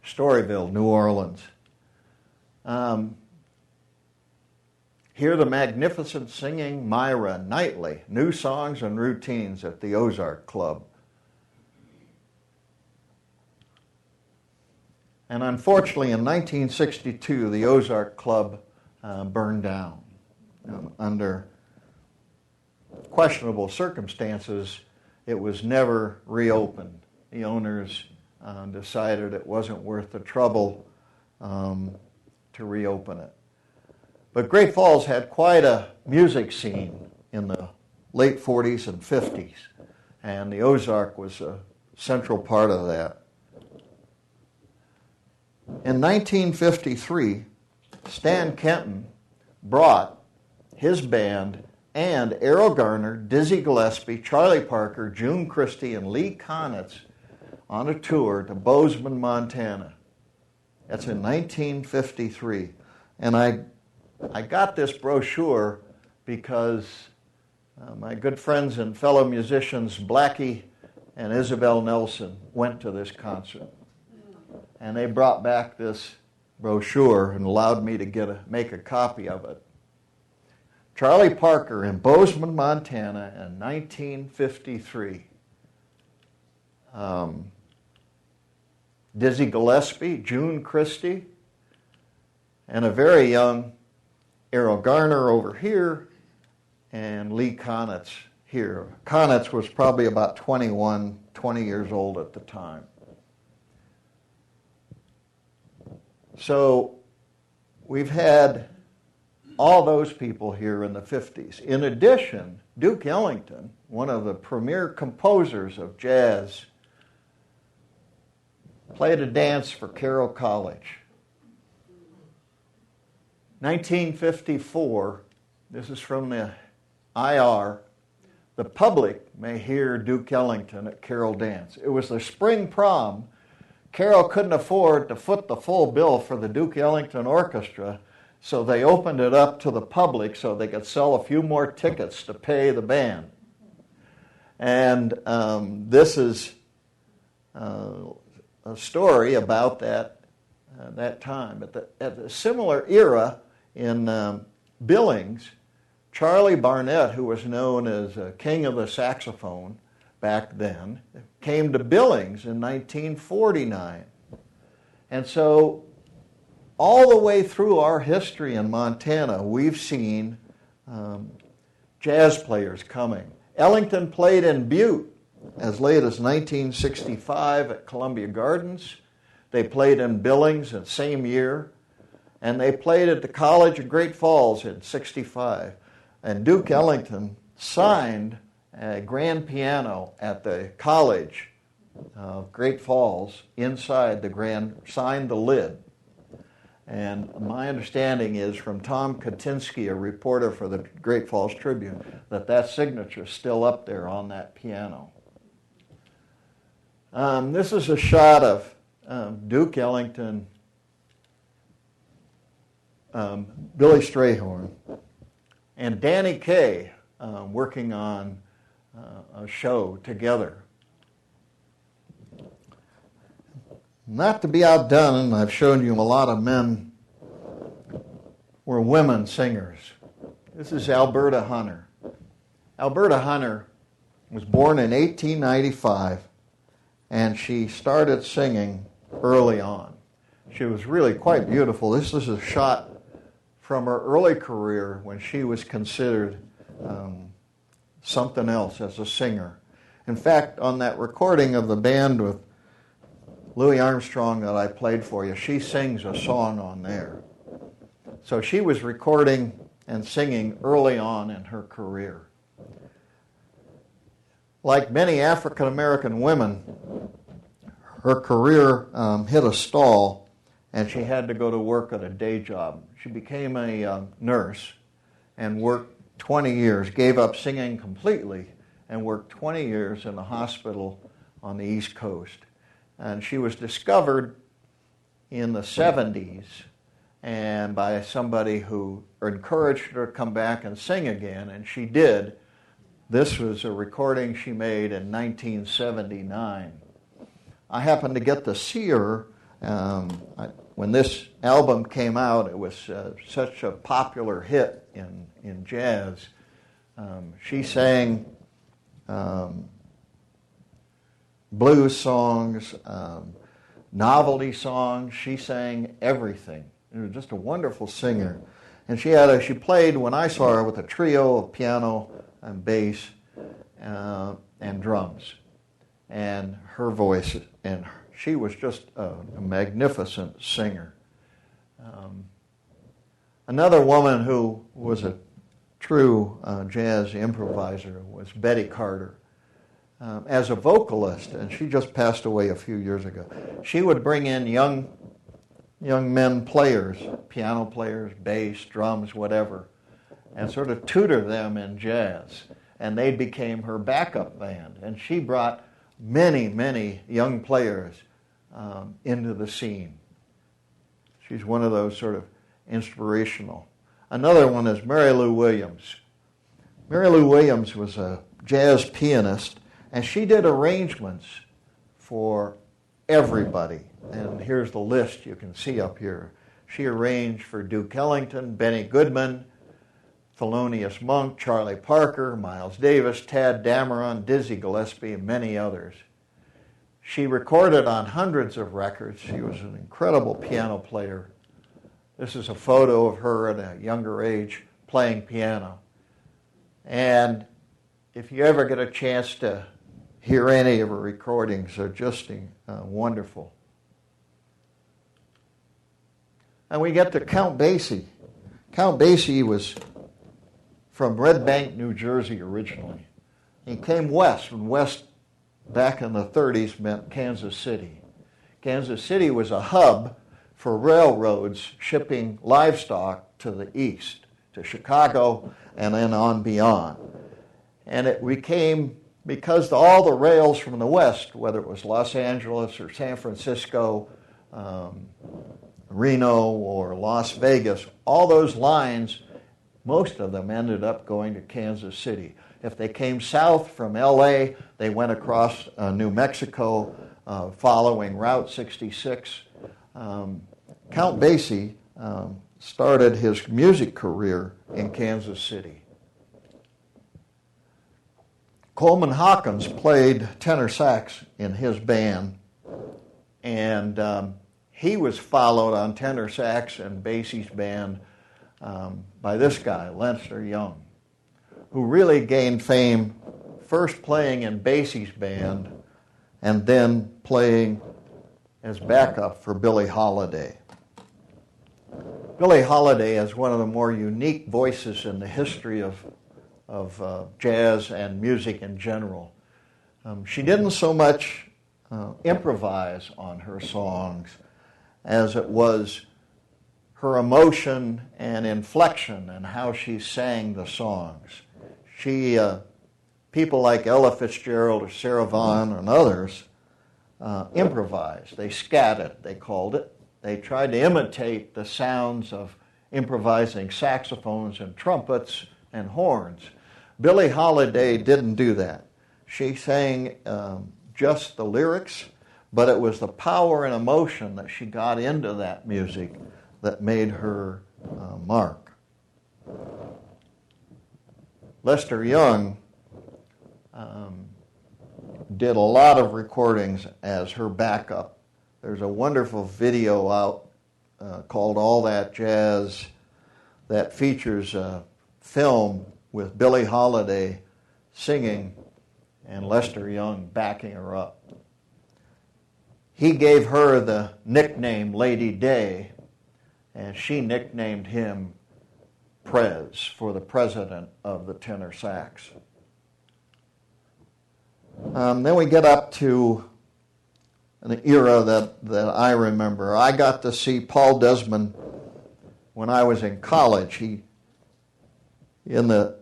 Speaker 1: Storyville, New Orleans. Hear the magnificent singing Myra nightly, new songs and routines at the Ozark Club. And unfortunately, in 1962, the Ozark Club burned down under questionable circumstances. It was never reopened. The owners decided it wasn't worth the trouble to reopen it. But Great Falls had quite a music scene in the late 40s and 50s, and the Ozark was a central part of that. In 1953, Stan Kenton brought his band and Errol Garner, Dizzy Gillespie, Charlie Parker, June Christie, and Lee Konitz on a tour to Bozeman, Montana. That's in 1953. And I got this brochure because my good friends and fellow musicians Blackie and Isabel Nelson went to this concert. And they brought back this brochure and allowed me to make a copy of it. Charlie Parker in Bozeman, Montana in 1953. Dizzy Gillespie, June Christie, and a very young Errol Garner over here, and Lee Konitz here. Konitz was probably about 20 years old at the time. So we've had all those people here in the 50s. In addition, Duke Ellington, one of the premier composers of jazz, played a dance for Carroll College. 1954, this is from the IR, the public may hear Duke Ellington at Carroll Dance. It was the spring prom. Carroll couldn't afford to foot the full bill for the Duke Ellington Orchestra, so they opened it up to the public so they could sell a few more tickets to pay the band. And this is a story about that time. At a similar era in Billings, Charlie Barnett, who was known as king of the saxophone back then, came to Billings in 1949. And so all the way through our history in Montana, we've seen jazz players coming. Ellington played in Butte as late as 1965 at Columbia Gardens. They played in Billings the same year. And they played at the College of Great Falls in 65. And Duke Ellington signed a grand piano at the College of Great Falls inside the grand, signed the lid. And my understanding is from Tom Katinsky, a reporter for the Great Falls Tribune, that signature is still up there on that piano. This is a shot of Duke Ellington, Billy Strayhorn, and Danny Kaye working on a show together. Not to be outdone, and I've shown you a lot of men were women singers. This is Alberta Hunter. Alberta Hunter was born in 1895, and she started singing early on. She was really quite beautiful. This is a shot from her early career when she was considered something else as a singer. In fact, on that recording of the band with Louis Armstrong that I played for you, she sings a song on there. So she was recording and singing early on in her career. Like many African American women, her career hit a stall and she had to go to work at a day job. She became a nurse and worked 20 years, gave up singing completely, and worked 20 years in a hospital on the East Coast. And she was discovered in the 70s and by somebody who encouraged her to come back and sing again, and she did. This was a recording she made in 1979. I happened to get to see her when this album came out. It was such a popular hit in jazz. She sang blues songs, novelty songs. She sang everything. She was just a wonderful singer. And she played, when I saw her, with a trio of piano and bass and drums. And her voice, and she was just a magnificent singer. Another woman who was a true jazz improviser was Betty Carter. As a vocalist, and she just passed away a few years ago, she would bring in young men players, piano players, bass, drums, whatever, and sort of tutor them in jazz. And they became her backup band. And she brought many, many young players into the scene. She's one of those sort of inspirational. Another one is Mary Lou Williams. Mary Lou Williams was a jazz pianist, and she did arrangements for everybody. And here's the list you can see up here. She arranged for Duke Ellington, Benny Goodman, Thelonious Monk, Charlie Parker, Miles Davis, Tad Dameron, Dizzy Gillespie, and many others. She recorded on hundreds of records. She was an incredible piano player. This is a photo of her at a younger age playing piano. And if you ever get a chance to hear any of her recordings, they're just wonderful. And we get to Count Basie. Count Basie was from Red Bank, New Jersey originally. He came west, and west back in the 30s meant Kansas City. Kansas City was a hub for railroads shipping livestock to the east, to Chicago, and then on beyond. And it became, because all the rails from the west, whether it was Los Angeles or San Francisco, Reno or Las Vegas, all those lines, most of them ended up going to Kansas City. If they came south from LA, they went across New Mexico, following Route 66. Count Basie started his music career in Kansas City. Coleman Hawkins played tenor sax in his band, and he was followed on tenor sax and Basie's band by this guy, Lester Young, who really gained fame first playing in Basie's band and then playing as backup for Billie Holiday. Billie Holiday is one of the more unique voices in the history of jazz and music in general. She didn't so much improvise on her songs as it was her emotion and inflection and how she sang the songs. People like Ella Fitzgerald or Sarah Vaughan and others improvised. They scatted, they called it. They tried to imitate the sounds of improvising saxophones and trumpets and horns. Billie Holiday didn't do that. She sang just the lyrics, but it was the power and emotion that she got into that music that made her mark. Lester Young did a lot of recordings as her backup. There's a wonderful video out called All That Jazz that features a film with Billie Holiday singing and Lester Young backing her up. He gave her the nickname Lady Day, and she nicknamed him Prez, for the president of the tenor sax. Then we get up to an era that I remember. I got to see Paul Desmond when I was in college. In the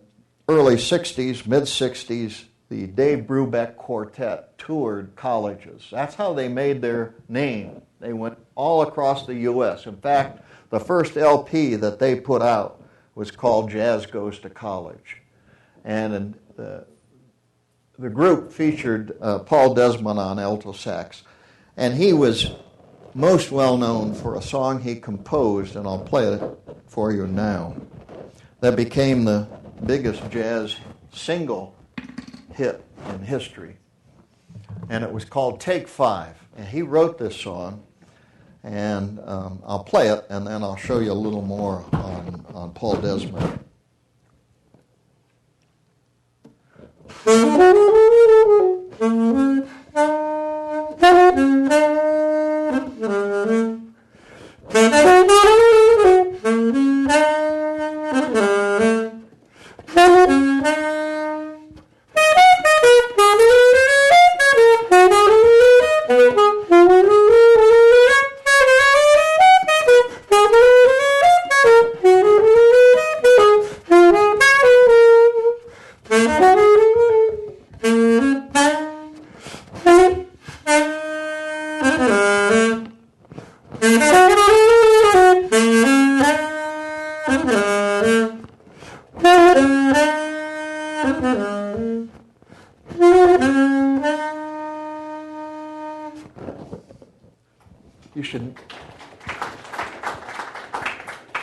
Speaker 1: early 60s, mid-60s, the Dave Brubeck Quartet toured colleges. That's how they made their name. They went all across the U.S. In fact, the first LP that they put out was called Jazz Goes to College. And the group featured Paul Desmond on alto sax. And he was most well known for a song he composed, and I'll play it for you now, that became the biggest jazz single hit in history. And it was called Take Five. And he wrote this song, and I'll play it, and then I'll show you a little more on Paul Desmond.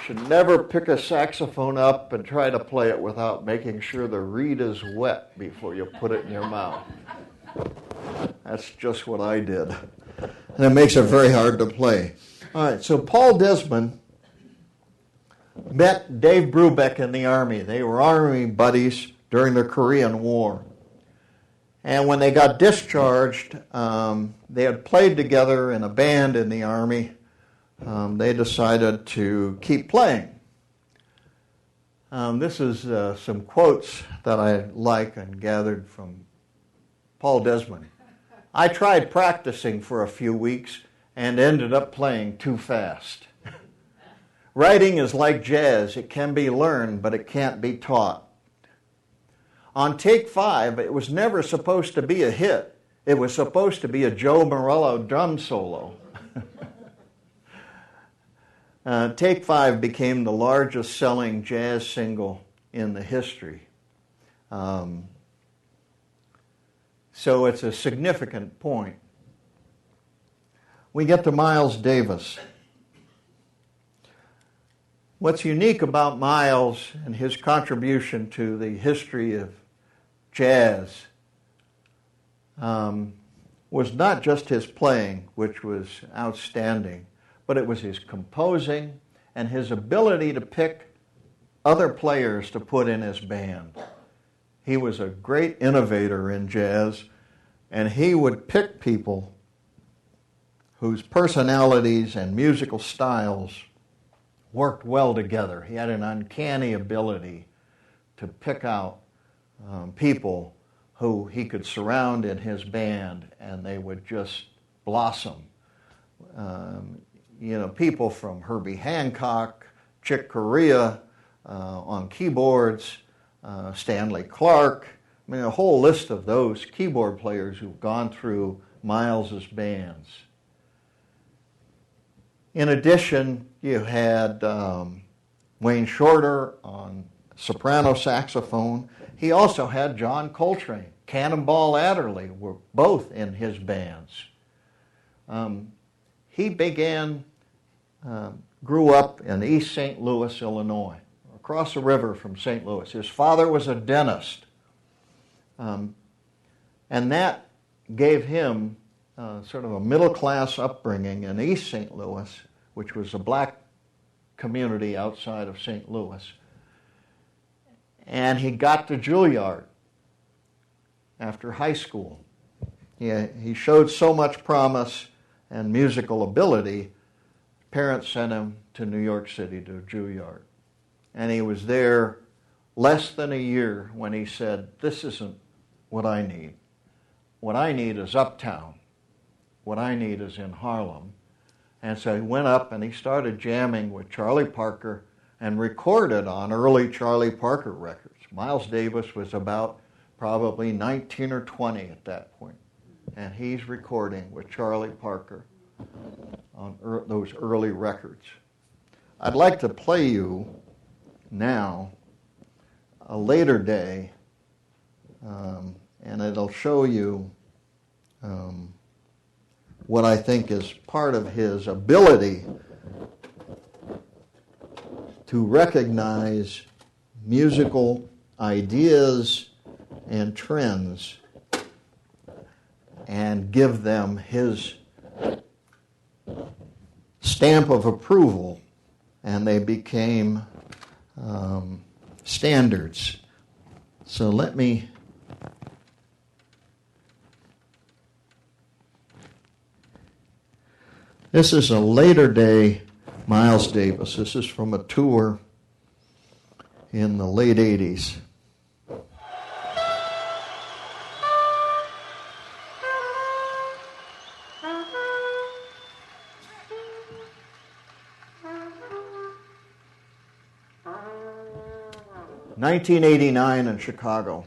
Speaker 1: should never pick a saxophone up and try to play it without making sure the reed is wet before you put it in your mouth. That's just what I did. And it makes it very hard to play. All right, so Paul Desmond met Dave Brubeck in the Army. They were Army buddies during the Korean War. And when they got discharged, they had played together in a band in the Army. They decided to keep playing. This is some quotes that I like and gathered from Paul Desmond. I tried practicing for a few weeks and ended up playing too fast. Writing is like jazz. It can be learned, but it can't be taught. On take 5, it was never supposed to be a hit. It was supposed to be a Joe Morello drum solo. Take 5 became the largest selling jazz single in the history. So it's a significant point. We get to Miles Davis. What's unique about Miles and his contribution to the history of jazz was not just his playing, which was outstanding, but it was his composing and his ability to pick other players to put in his band. He was a great innovator in jazz, and he would pick people whose personalities and musical styles worked well together. He had an uncanny ability to pick out people who he could surround in his band, and they would just blossom. People from Herbie Hancock, Chick Corea on keyboards, Stanley Clarke. I mean, a whole list of those keyboard players who've gone through Miles's bands. In addition, you had Wayne Shorter on soprano saxophone. He also had John Coltrane. Cannonball Adderley were both in his bands. He grew up in East St. Louis, Illinois, across the river from St. Louis. His father was a dentist, and that gave him sort of a middle-class upbringing in East St. Louis, which was a black community outside of St. Louis. And he got to Juilliard after high school. He showed so much promise and musical ability, parents sent him to New York City to Juilliard. And he was there less than a year when he said, "This isn't what I need. What I need is uptown. What I need is in Harlem." And so he went up and he started jamming with Charlie Parker and recorded on early Charlie Parker records. Miles Davis was about probably 19 or 20 at that point, and he's recording with Charlie Parker on those early records. I'd like to play you now a later day, and it'll show you what I think is part of his ability to recognize musical ideas and trends and give them his stamp of approval, and they became standards. So let me this is a later day Miles Davis. This is from a tour in the late 80s. (1989) in Chicago.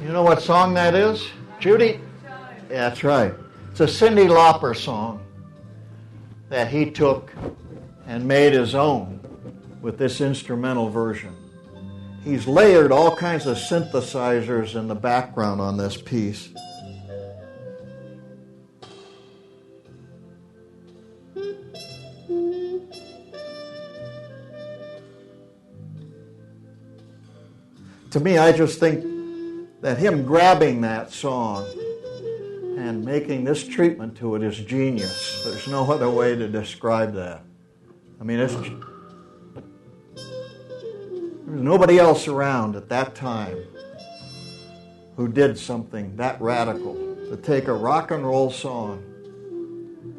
Speaker 1: You know what song that is, Judy? Yeah, that's right. It's a Cyndi Lauper song that he took and made his own with this instrumental version. He's layered all kinds of synthesizers in the background on this piece. To me, I just think that him grabbing that song and making this treatment to it is genius. There's no other way to describe that. I mean, there was nobody else around at that time who did something that radical, to take a rock and roll song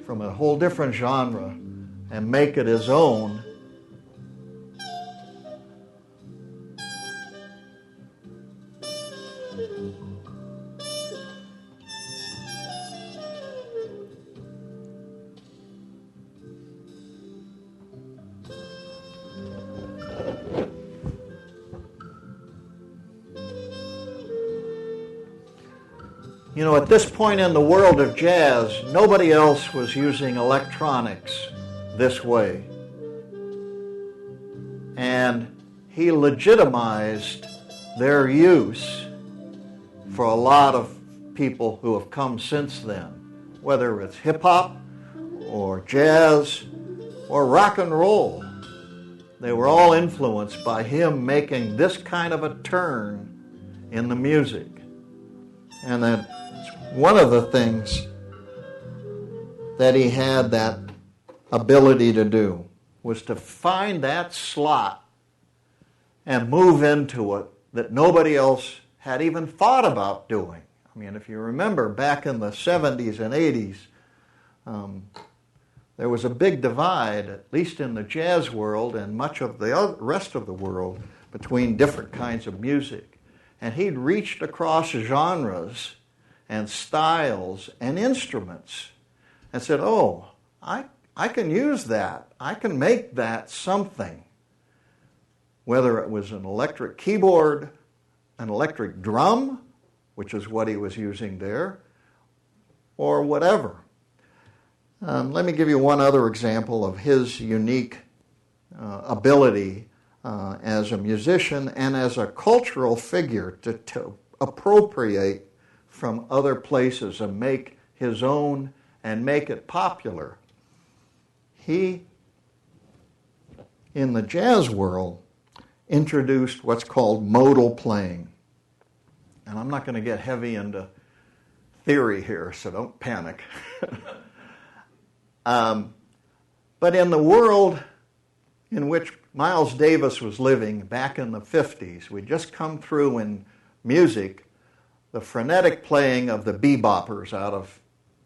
Speaker 1: from a whole different genre and make it his own. You know, at this point in the world of jazz, nobody else was using electronics this way. And he legitimized their use for a lot of people who have come since then, whether it's hip-hop or jazz or rock and roll. They were all influenced by him making this kind of a turn in the music. And that's one of the things that he had that ability to do, was to find that slot and move into it that nobody else had even thought about doing. I mean, if you remember back in the 70s and 80s, there was a big divide, at least in the jazz world and much of the rest of the world, between different kinds of music. And he'd reached across genres and styles and instruments and said, oh, I can use that. I can make that something. Whether it was an electric keyboard, an electric drum, which is what he was using there, or whatever. Let me give you one other example of his unique ability as a musician and as a cultural figure to appropriate from other places and make his own and make it popular. He, in the jazz world, introduced what's called modal playing. And I'm not going to get heavy into theory here, so don't panic. But in the world in which Miles Davis was living back in the 50s. We'd just come through in music the frenetic playing of the beboppers out of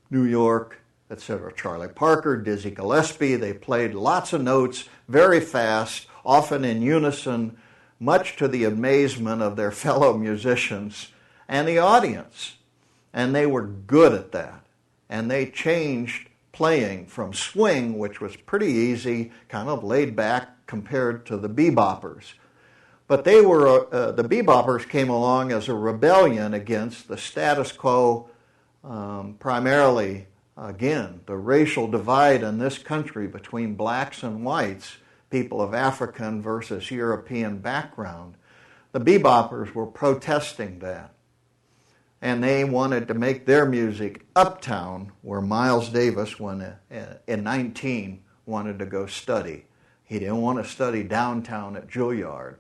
Speaker 1: New York, etc. Charlie Parker, Dizzy Gillespie, they played lots of notes very fast, often in unison, much to the amazement of their fellow musicians and the audience. And they were good at that. And they changed playing from swing, which was pretty easy, kind of laid back compared to the beboppers. But they were the beboppers came along as a rebellion against the status quo, primarily, again, the racial divide in this country between blacks and whites, people of African versus European background. The beboppers were protesting that. And they wanted to make their music uptown, where Miles Davis, when in 19, wanted to go study. He didn't want to study downtown at Juilliard.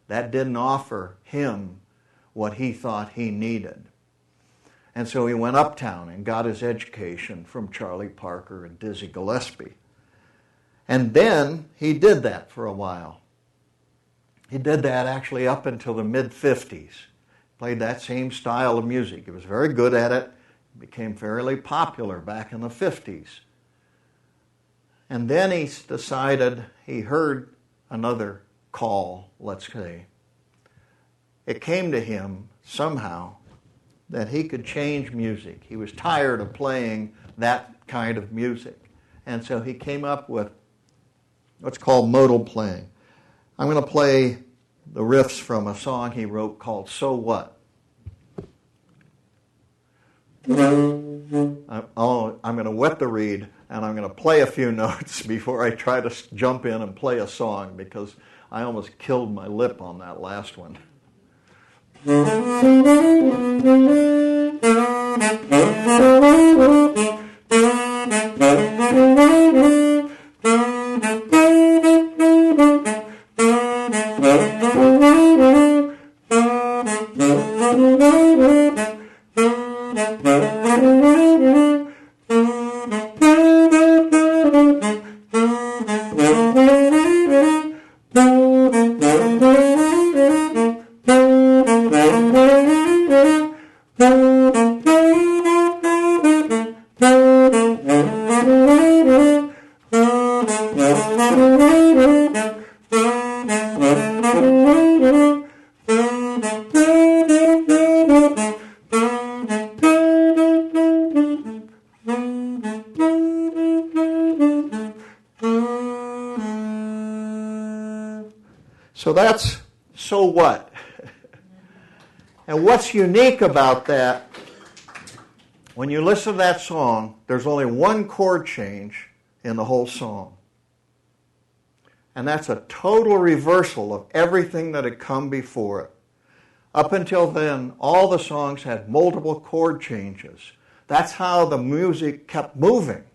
Speaker 1: That didn't offer him what he thought he needed. And so he went uptown and got his education from Charlie Parker and Dizzy Gillespie. And then he did that for a while. He did that actually up until the mid-50s. Played that same style of music. He was very good at it. Became fairly popular back in the 50s. And then he decided, he heard another call, let's say. It came to him somehow that he could change music. He was tired of playing that kind of music. And so he came up with what's called modal playing. I'm going to play the riffs from a song he wrote called So What? I'm going to wet the reed, and I'm going to play a few notes before I try to jump in and play a song, because I almost killed my lip on that last one. So that's So What? And what's unique about that, when you listen to that song, there's only one chord change in the whole song. And that's a total reversal of everything that had come before it. Up until then, all the songs had multiple chord changes. That's how the music kept moving.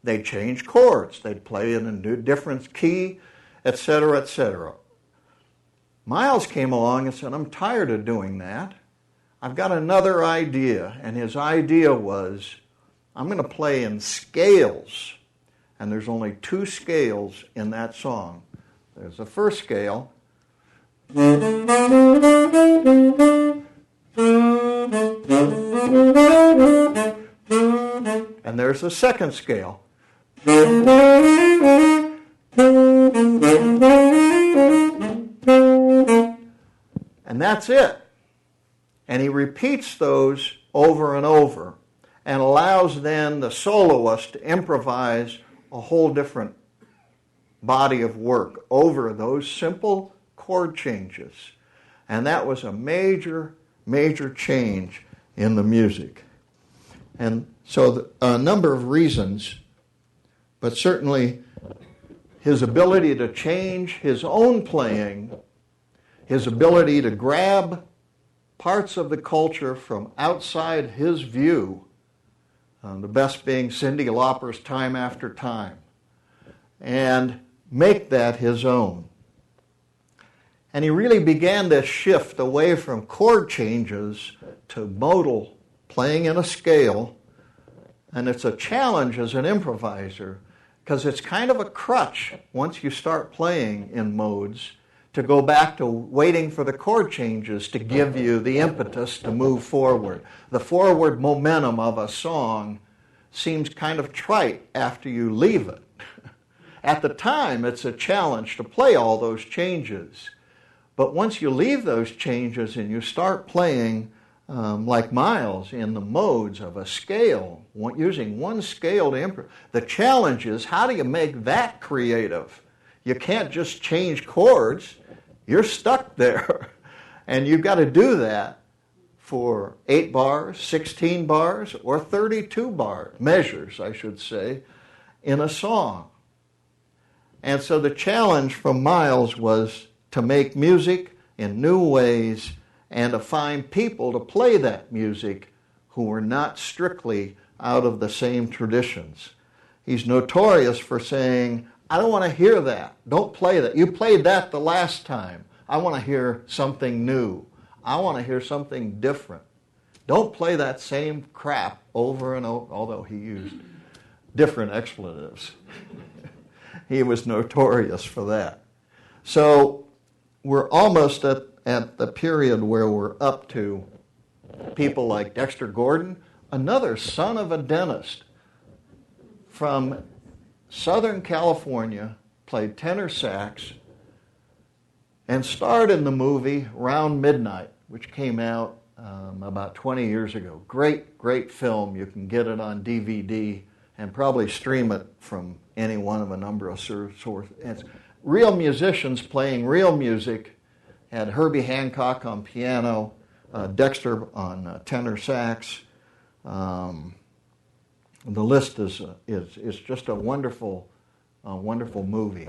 Speaker 1: They'd change chords. They'd play in a different key, etc., etc. Miles came along and said, I'm tired of doing that. I've got another idea. And his idea was, I'm going to play in scales. And there's only two scales in that song. There's the first scale. And there's the second scale. And that's it. And he repeats those over and over and allows then the soloist to improvise a whole different body of work over those simple chord changes. And that was a major, major change in the music. And so a number of reasons, but certainly his ability to change his own playing, his ability to grab parts of the culture from outside his view, the best being Cyndi Lauper's Time After Time, and make that his own. And he really began this shift away from chord changes to modal, playing in a scale. And it's a challenge as an improviser, because it's kind of a crutch once you start playing in modes to go back to waiting for the chord changes to give you the impetus to move forward. The forward momentum of a song seems kind of trite after you leave it. At the time, it's a challenge to play all those changes. But once you leave those changes and you start playing like Miles in the modes of a scale, using one scale to improve, the challenge is how do you make that creative? You can't just change chords. You're stuck there. And you've got to do that for 8 bars, 16 bars, or 32 bar measures, I should say, in a song. And so the challenge from Miles was to make music in new ways and to find people to play that music who were not strictly out of the same traditions. He's notorious for saying, I don't want to hear that. Don't play that. You played that the last time. I want to hear something new. I want to hear something different. Don't play that same crap over and over, although he used different expletives. He was notorious for that. So we're almost at the period where we're up to people like Dexter Gordon, another son of a dentist from Southern California, played tenor sax, and starred in the movie Round Midnight, which came out about 20 years ago. Great, great film. You can get it on DVD and probably stream it from any one of a number of sources. It's real musicians playing real music. Had Herbie Hancock on piano, Dexter on tenor sax. The list is just a wonderful movie.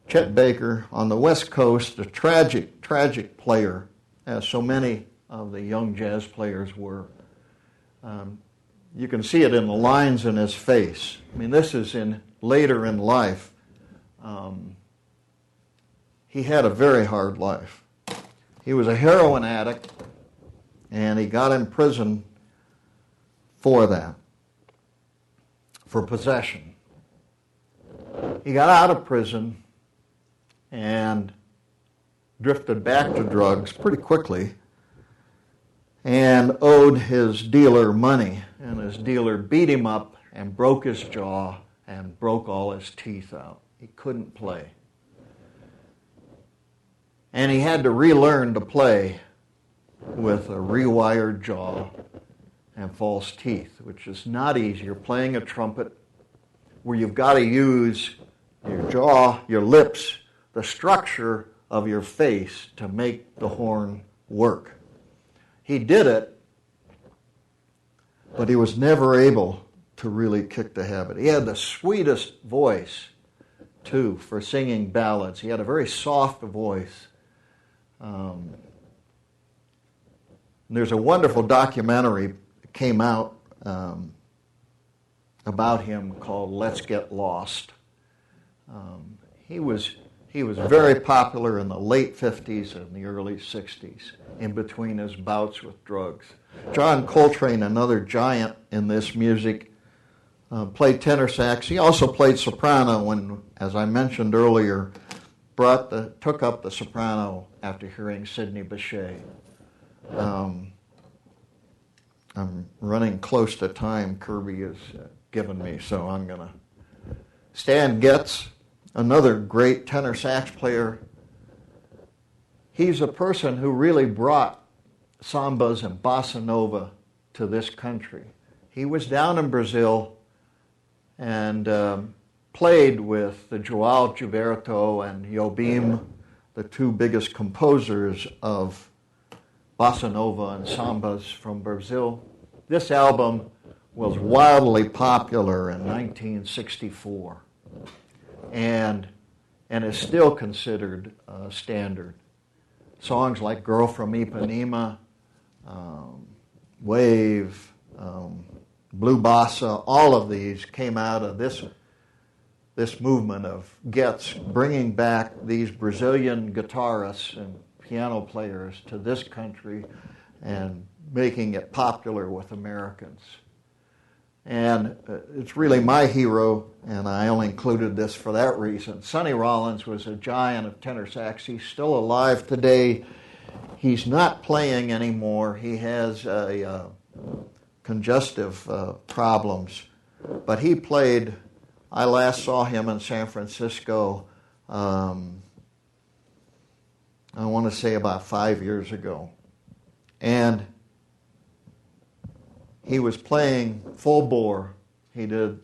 Speaker 1: Chet Baker on the West Coast, a tragic player, as so many of the young jazz players were. You can see it in the lines in his face. I mean, this is later in life. He had a very hard life. He was a heroin addict, and he got in prison for that, for possession. He got out of prison and drifted back to drugs pretty quickly and owed his dealer money, and his dealer beat him up and broke his jaw and broke all his teeth out. He couldn't play. And he had to relearn to play with a rewired jaw and false teeth, which is not easy. You're playing a trumpet where you've got to use your jaw, your lips, the structure of your face to make the horn work. He did it, but he was never able to really kick the habit. He had the sweetest voice, too, for singing ballads. He had a very soft voice. There's a wonderful documentary that came out about him called Let's Get Lost. He was very popular in the late 50s and the early 60s, in between his bouts with drugs. John Coltrane, another giant in this music, played tenor sax. He also played soprano when, as I mentioned earlier, took up the soprano after hearing Sidney Bechet. I'm running close to time, Kirby has given me, so I'm going to... Stan Getz, another great tenor sax player. He's a person who really brought sambas and bossa nova to this country. He was down in Brazil and played with the João Gilberto and Jobim, the two biggest composers of bossa nova and sambas from Brazil. This album was wildly popular in 1964 and is still considered standard. Songs like Girl from Ipanema, Wave, Blue Bossa, all of these came out of this movement of Getz bringing back these Brazilian guitarists and piano players to this country and making it popular with Americans. And it's really my hero, and I only included this for that reason. Sonny Rollins was a giant of tenor sax. He's still alive today. He's not playing anymore. He has congestive problems. But he played, I last saw him in San Francisco, I want to say about 5 years ago. And he was playing full bore. He did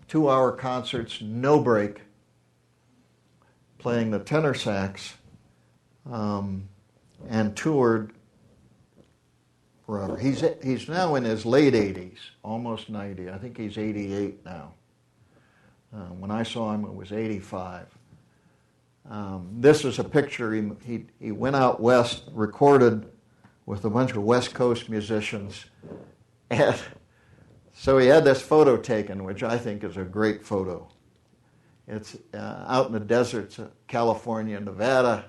Speaker 1: 2-hour concerts, no break, playing the tenor sax, and toured forever. He's now in his late 80s, almost 90. I think he's 88 now. When I saw him, it was 85. This is a picture. He went out west, recorded with a bunch of West Coast musicians. And so he had this photo taken, which I think is a great photo. It's out in the deserts of California, Nevada.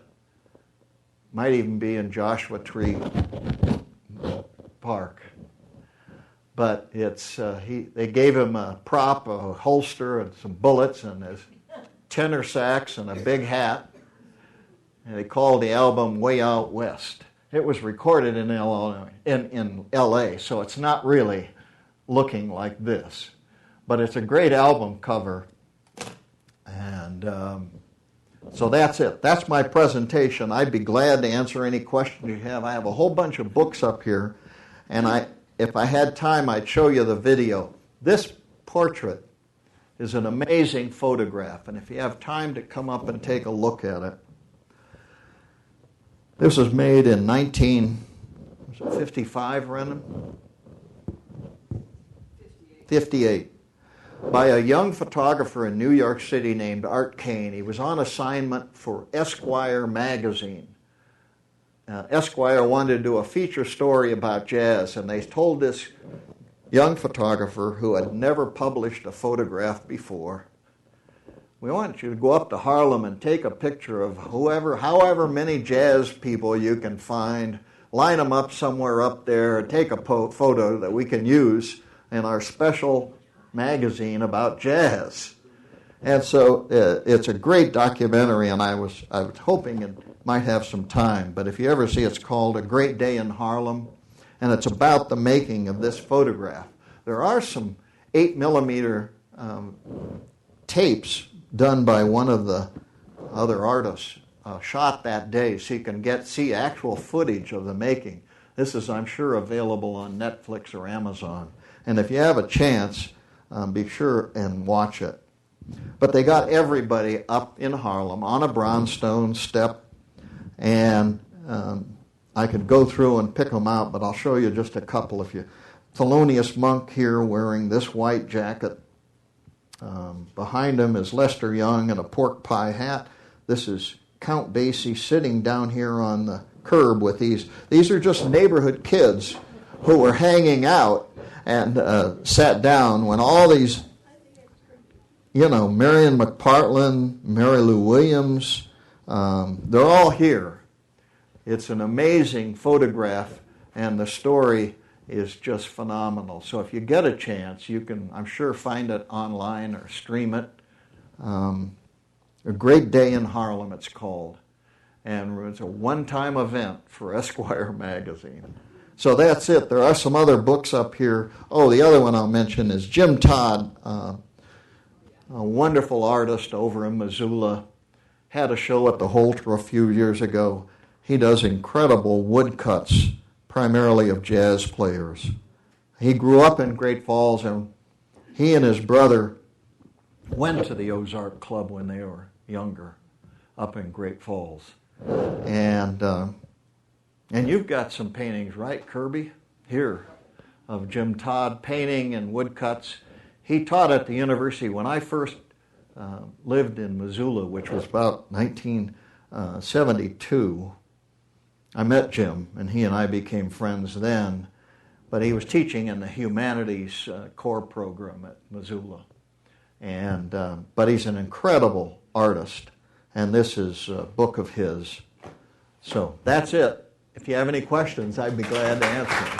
Speaker 1: Might even be in Joshua Tree Park. But it's they gave him a prop, a holster, and some bullets, and his tenor sax, and a big hat. And they called the album Way Out West. It was recorded in L.A., so it's not really looking like this. But it's a great album cover. And so that's it. That's my presentation. I'd be glad to answer any questions you have. I have a whole bunch of books up here, and if I had time, I'd show you the video. This portrait is an amazing photograph, and if you have time to come up and take a look at it. This was made in 1955, Brendan? 58. By a young photographer in New York City named Art Kane. He was on assignment for Esquire magazine. Esquire wanted to do a feature story about jazz, and they told this young photographer who had never published a photograph before, we want you to go up to Harlem and take a picture of however many jazz people you can find, line them up somewhere up there, and take a photo that we can use in our special magazine about jazz. And so it's a great documentary, and I was hoping it might have some time. But if you ever see, it's called A Great Day in Harlem, and it's about the making of this photograph. There are some 8mm tapes done by one of the other artists shot that day, so you can see actual footage of the making. This is, I'm sure, available on Netflix or Amazon. And if you have a chance, be sure and watch it. But they got everybody up in Harlem on a brownstone step, and I could go through and pick them out, but I'll show you just a couple. Thelonious Monk here wearing this white jacket. Behind him is Lester Young in a pork pie hat. This is Count Basie sitting down here on the curb with these. These are just neighborhood kids who were hanging out and sat down when all these, Marion McPartland, Mary Lou Williams, they're all here. It's an amazing photograph, and the story is just phenomenal. So if you get a chance, you can, I'm sure, find it online or stream it. A Great Day in Harlem, it's called. And it's a one-time event for Esquire magazine. So that's it. There are some other books up here. Oh, the other one I'll mention is Jim Todd, a wonderful artist over in Missoula. Had a show at the Holter a few years ago. He does incredible woodcuts, primarily of jazz players. He grew up in Great Falls, and he and his brother went to the Ozark Club when they were younger, up in Great Falls. And you've got some paintings, right, Kirby? Here, of Jim Todd painting and woodcuts. He taught at the university. When I first lived in Missoula, which was about 1972, I met Jim, and he and I became friends then. But he was teaching in the humanities core program at Missoula. But he's an incredible artist, and this is a book of his. So that's it. If you have any questions, I'd be glad to answer them.